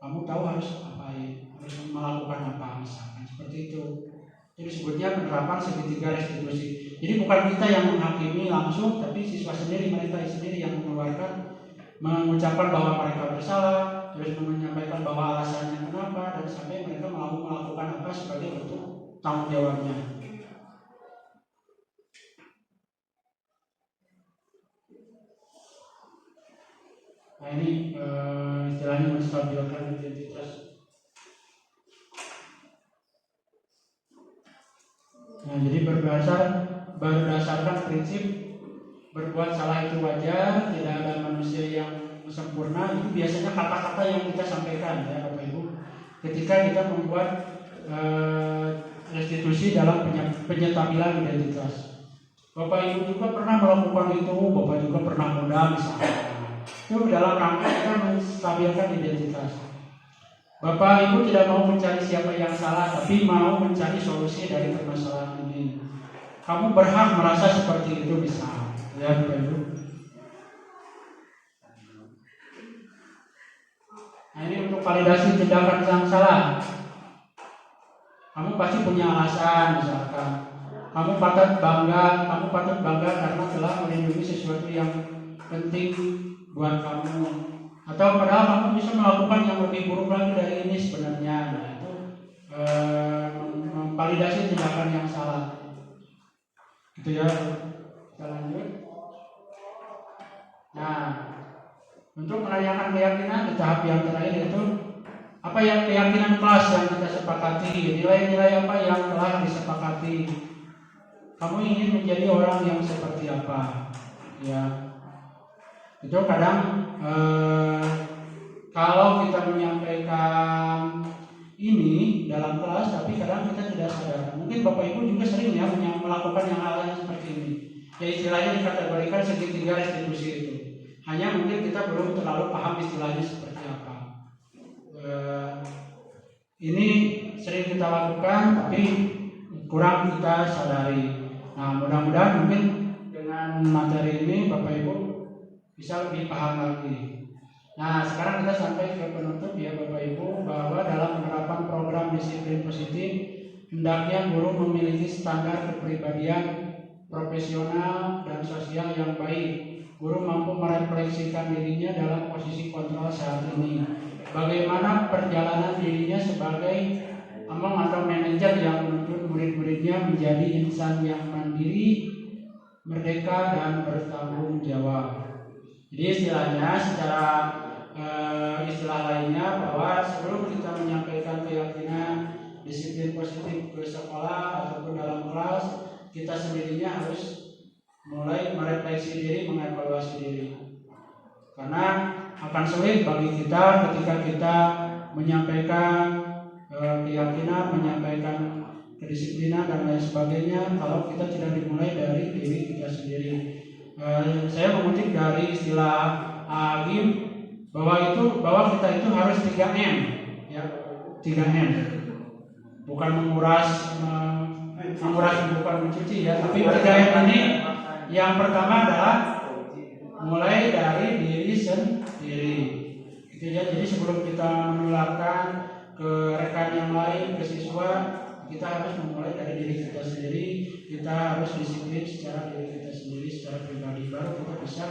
D: Kamu tahu harus apain, harus melakukan apa misalkan seperti itu. Jadi sebutnya penerapan segitiga restitusi. Jadi bukan kita yang menghakimi langsung, tapi siswa sendiri, mereka sendiri yang mengucapkan bahwa mereka bersalah, terus menyampaikan bahwa alasannya kenapa, dan sampai mereka mau melakukan apa sebagai bentuk tanggung jawabnya. Nah ini istilahnya menstabilkan identitas. Nah jadi berdasarkan prinsip berbuat salah itu wajar, tidak ada manusia yang sempurna. Itu biasanya kata-kata yang kita sampaikan ya Bapak Ibu ketika kita membuat restitusi dalam penyetabilan identitas. Bapak Ibu juga pernah melakukan itu, Bapak juga pernah muda misalnya. Itu dalam rangka kita menstabilkan identitas. Bapak Ibu tidak mau mencari siapa yang salah, tapi mau mencari solusi dari permasalahan ini. Kamu berhak merasa seperti itu bisa, ya Bapak Ibu. Nah ini untuk validasi tindakan yang salah. Kamu pasti punya alasan, misalkan kamu patut bangga karena telah melindungi sesuatu yang penting buat kamu. Atau padahal kamu bisa melakukan yang lebih buruk lagi dari ini sebenarnya. Nah itu memvalidasi tindakan yang salah. Gitu ya. Kita lanjut. Nah, untuk menanyakan keyakinan di tahap yang terakhir itu apa yang keyakinan kelas yang kita sepakati, nilai-nilai apa yang telah disepakati. Kamu ingin menjadi orang yang seperti apa? Ya. Itu kadang kalau kita menyampaikan ini dalam kelas, tapi kadang kita tidak sadar. Mungkin Bapak Ibu juga sering ya melakukan yang hal yang seperti ini. Ya istilahnya dikategorikan segitiga restitusi itu. Hanya mungkin kita belum terlalu paham istilahnya seperti apa. Ini sering kita lakukan, tapi kurang kita sadari. Nah mudah-mudahan mungkin dengan materi ini Bapak Ibu bisa lebih paham lagi. Nah, sekarang kita sampai ke penutup ya Bapak Ibu, bahwa dalam penerapan program disiplin positif hendaknya guru memiliki standar kepribadian profesional dan sosial yang baik. Guru mampu merefleksikan dirinya dalam posisi kontrol saat ini. Bagaimana perjalanan dirinya sebagai among atau manajer yang menuntun murid-muridnya menjadi insan yang mandiri, merdeka, dan bertanggung jawab. Jadi istilahnya secara istilah lainnya bahwa sebelum kita menyampaikan keyakinan disiplin positif ke sekolah ataupun dalam kelas, kita sendirinya harus mulai merefleksi diri, mengevaluasi diri. Karena akan sulit bagi kita ketika kita menyampaikan keyakinan, menyampaikan kedisiplinan dan lain sebagainya kalau kita tidak dimulai dari diri kita sendiri. Saya mengutip dari istilah Agim bahwa kita itu harus 3M ya, 3M. Bukan menguras bukan mencuci ya, tapi 3M ini yang pertama adalah mulai dari diri sendiri. Gitu ya. Jadi sebelum kita menularkan ke rekan yang lain, ke siswa, kita harus memulai dari diri kita sendiri. Kita harus disiplin secara diri kita sendiri, secara pribadi, baru kita bisa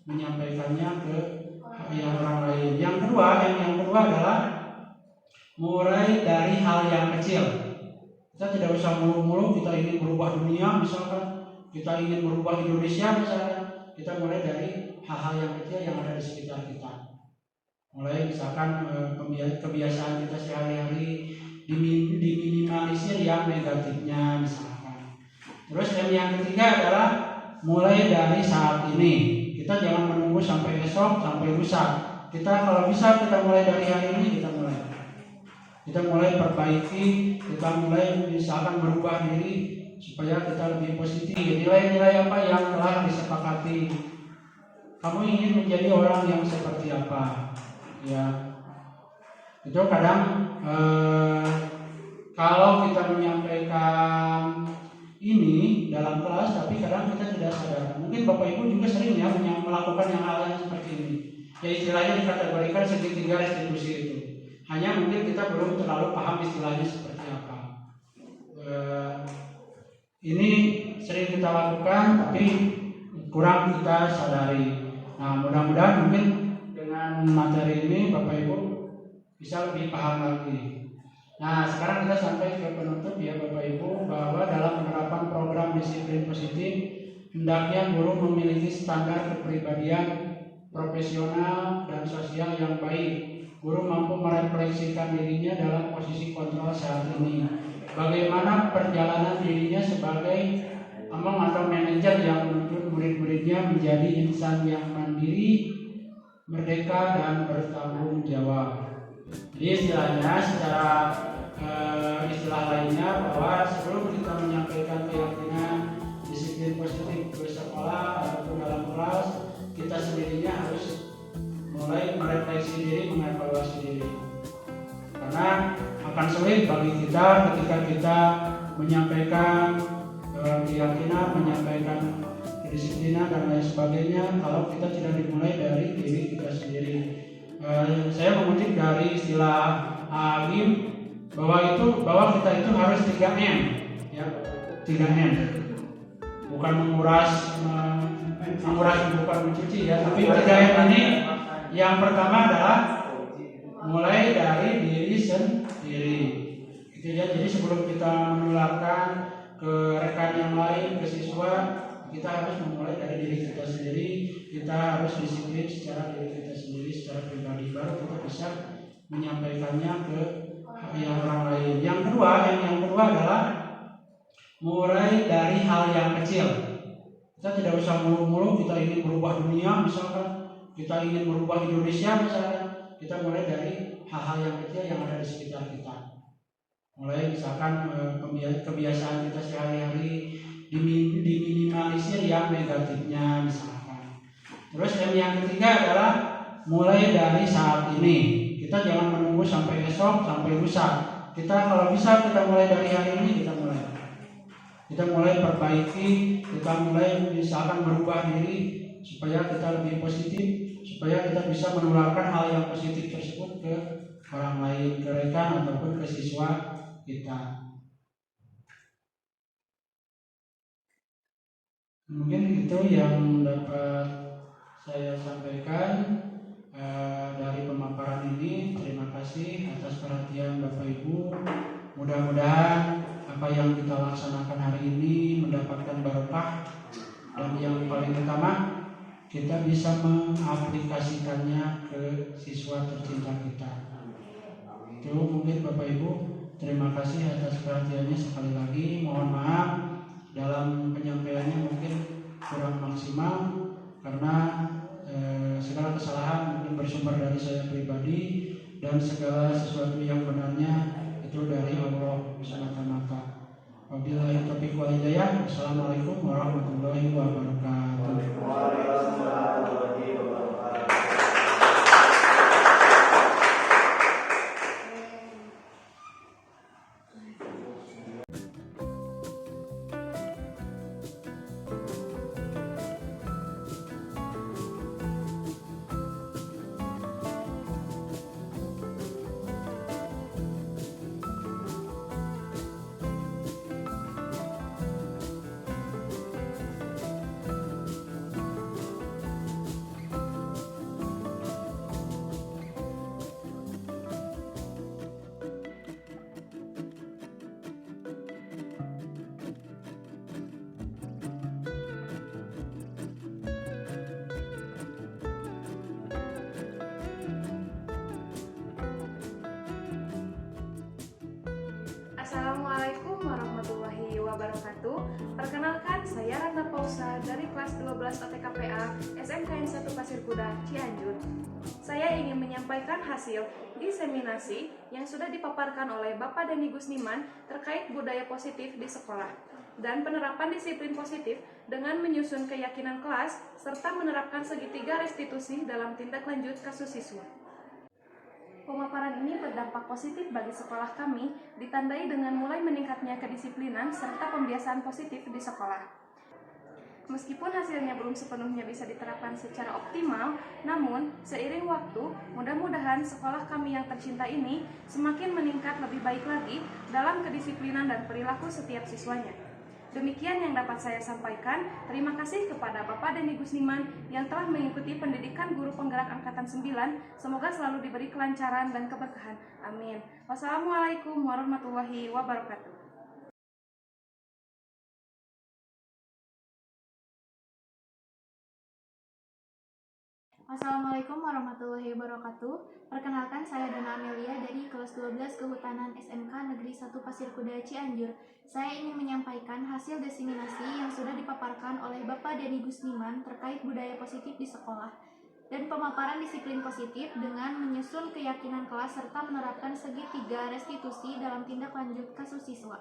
D: menyampaikannya ke yang orang lain. Yang kedua adalah mulai dari hal yang kecil. Kita tidak usah mulu-mulu kita ingin merubah dunia, misalkan kita ingin merubah Indonesia, misalkan kita mulai dari hal-hal yang kecil yang ada di sekitar kita. Mulai misalkan kebiasaan kita sehari-hari diminimalisir yang negatifnya misalkan. Terus yang ketiga adalah mulai dari saat ini. Kita jangan menunggu sampai esok, sampai lusa. Kita kalau bisa kita mulai dari hari ini, kita mulai perbaiki, kita mulai misalkan berubah diri supaya kita lebih positif. Nilai-nilai apa yang telah disepakati? Kamu ingin menjadi orang yang seperti apa? Ya, itu kadang kalau kita menyampaikan ini dalam kelas, tapi kadang kita tidak sadar. Mungkin Bapak Ibu juga sering ya melakukan yang hal yang seperti ini. Ya istilahnya dikategorikan segitiga restitusi itu. Hanya mungkin kita belum terlalu paham istilahnya seperti apa. Ini sering kita lakukan, tapi kurang kita sadari. Nah, mudah-mudahan mungkin dengan materi ini Bapak Ibu bisa lebih paham lagi. Nah, sekarang kita sampai ke penutup ya Bapak Ibu, bahwa dalam penerapan program disiplin positif hendaknya guru memiliki standar kepribadian profesional dan sosial yang baik. Guru mampu merefleksikan dirinya dalam posisi kontrol saat ini. Bagaimana perjalanan dirinya sebagai among atau manajer yang menuntun murid-muridnya menjadi insan yang mandiri, merdeka, dan bertanggung jawab. Jadi istilahnya secara istilah lainnya bahwa sebelum kita menyampaikan keyakinan disiplin positif ke sekolah ataupun dalam kelas, kita sendirinya harus mulai merefleksi diri, mengevaluasi diri. Karena akan sulit bagi kita ketika kita menyampaikan keyakinan, menyampaikan kedisiplinan dan lain sebagainya kalau kita tidak dimulai dari diri kita sendiri. Saya mengutip dari istilah Agim bahwa kita itu harus 3M ya, 3M. Bukan menguras bukan mencuci ya, tapi 3M ini yang pertama adalah mulai dari diri sendiri. Gitu ya. Jadi sebelum kita menularkan ke rekan yang lain, ke siswa, kita harus memulai dari diri kita sendiri. Kita harus disiplin secara diri kita sendiri, secara pribadi, baru kita bisa menyampaikannya ke yang orang lain. Yang kedua adalah mulai dari hal yang kecil. Kita tidak usah mulu-mulu kita ingin merubah dunia, misalkan kita ingin merubah Indonesia, misalkan kita mulai dari hal-hal yang kecil yang ada di sekitar kita. Mulai misalkan kebiasaan kita sehari-hari diminimalisir yang negatifnya misalkan. Terus yang ketiga adalah mulai dari saat ini. Kita jangan menunggu sampai esok, sampai lusa. Kita kalau bisa kita mulai dari hari ini, kita mulai perbaiki, kita mulai misalkan berubah diri supaya kita lebih positif, supaya kita bisa menularkan hal yang positif tersebut ke orang lain, ke rekan ataupun ke siswa kita. Mungkin itu yang dapat saya sampaikan dari pemaparan ini. Terima kasih atas perhatian Bapak Ibu. Mudah-mudahan apa yang kita laksanakan hari ini mendapatkan barokah, dan yang paling utama kita bisa mengaplikasikannya ke siswa tercinta kita. Itu mungkin Bapak Ibu. Terima kasih atas perhatiannya sekali lagi. Mohon maaf dalam penyampaiannya mungkin kurang maksimal karena segala kesalahan mungkin bersumber dari saya pribadi, dan segala sesuatu yang benarnya itu dari Allah semata-mata. Wabillahi taufiq wal hidayah. Wassalamualaikum warahmatullahi wabarakatuh.
F: Assalamualaikum warahmatullahi wabarakatuh. Perkenalkan, saya Randa Pausa dari kelas 12 OTKPA SMKN 1 Pasir Kuda, Cianjur. Saya ingin menyampaikan hasil diseminasi yang sudah dipaparkan oleh Bapak Denny Gusniman terkait budaya positif di sekolah dan penerapan disiplin positif dengan menyusun keyakinan kelas serta menerapkan segitiga restitusi dalam tindak lanjut kasus siswa. Pemaparan ini berdampak positif bagi sekolah kami, ditandai dengan mulai meningkatnya kedisiplinan serta pembiasaan positif di sekolah. Meskipun hasilnya belum sepenuhnya bisa diterapkan secara optimal, namun seiring waktu, mudah-mudahan sekolah kami yang tercinta ini semakin meningkat lebih baik lagi dalam kedisiplinan dan perilaku setiap siswanya. Demikian yang dapat saya sampaikan. Terima kasih kepada Bapak Denny Gusniman yang telah mengikuti pendidikan guru penggerak angkatan 9. Semoga selalu diberi kelancaran dan keberkahan. Amin. Wassalamualaikum warahmatullahi wabarakatuh.
G: Assalamualaikum warahmatullahi wabarakatuh. Perkenalkan, saya Dana Amelia dari kelas 12 Kehutanan SMK Negeri 1 Pasir Kuda, Cianjur. Saya ingin menyampaikan hasil diseminasi yang sudah dipaparkan oleh Bapak Denny Gusniman terkait budaya positif di sekolah dan pemaparan disiplin positif dengan menyusun keyakinan kelas serta menerapkan segitiga restitusi dalam tindak lanjut kasus siswa.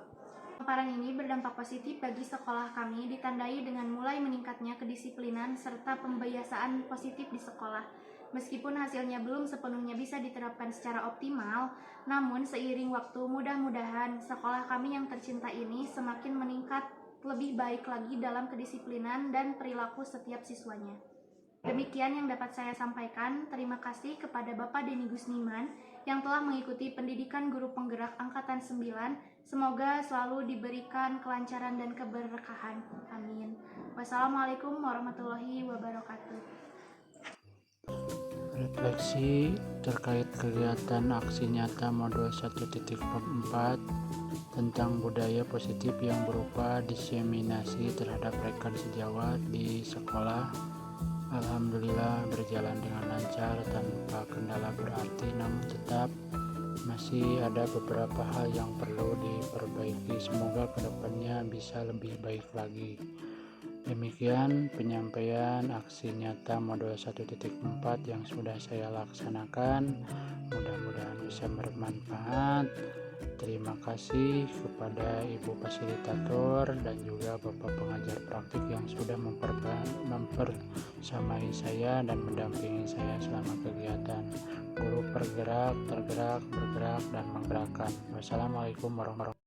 G: Pemaparan ini berdampak positif bagi sekolah kami, ditandai dengan mulai meningkatnya kedisiplinan serta pembiasaan positif di sekolah. Meskipun hasilnya belum sepenuhnya bisa diterapkan secara optimal, namun seiring waktu mudah-mudahan sekolah kami yang tercinta ini semakin meningkat lebih baik lagi dalam kedisiplinan dan perilaku setiap siswanya. Demikian yang dapat saya sampaikan. Terima kasih kepada Bapak Denny Gusniman yang telah mengikuti pendidikan guru penggerak angkatan 9. Semoga selalu diberikan kelancaran dan keberkahan. Amin. Wassalamualaikum warahmatullahi wabarakatuh.
A: Refleksi terkait kegiatan aksi nyata modul 1.4 tentang budaya positif yang berupa diseminasi terhadap rekan sejawat di sekolah. Alhamdulillah berjalan dengan lancar tanpa kendala berarti, namun tetap masih ada beberapa hal yang perlu diperbaiki. Semoga kedepannya bisa lebih baik lagi. Demikian penyampaian aksi nyata modul 1.4 yang sudah saya laksanakan. Mudah-mudahan bisa bermanfaat. Terima kasih kepada Ibu Fasilitator dan juga Bapak pengajar praktik yang sudah mempersamai saya dan mendampingi saya selama kegiatan. Guru bergerak, tergerak, bergerak, dan menggerakkan. Wassalamualaikum warahmatullahi wabarakatuh.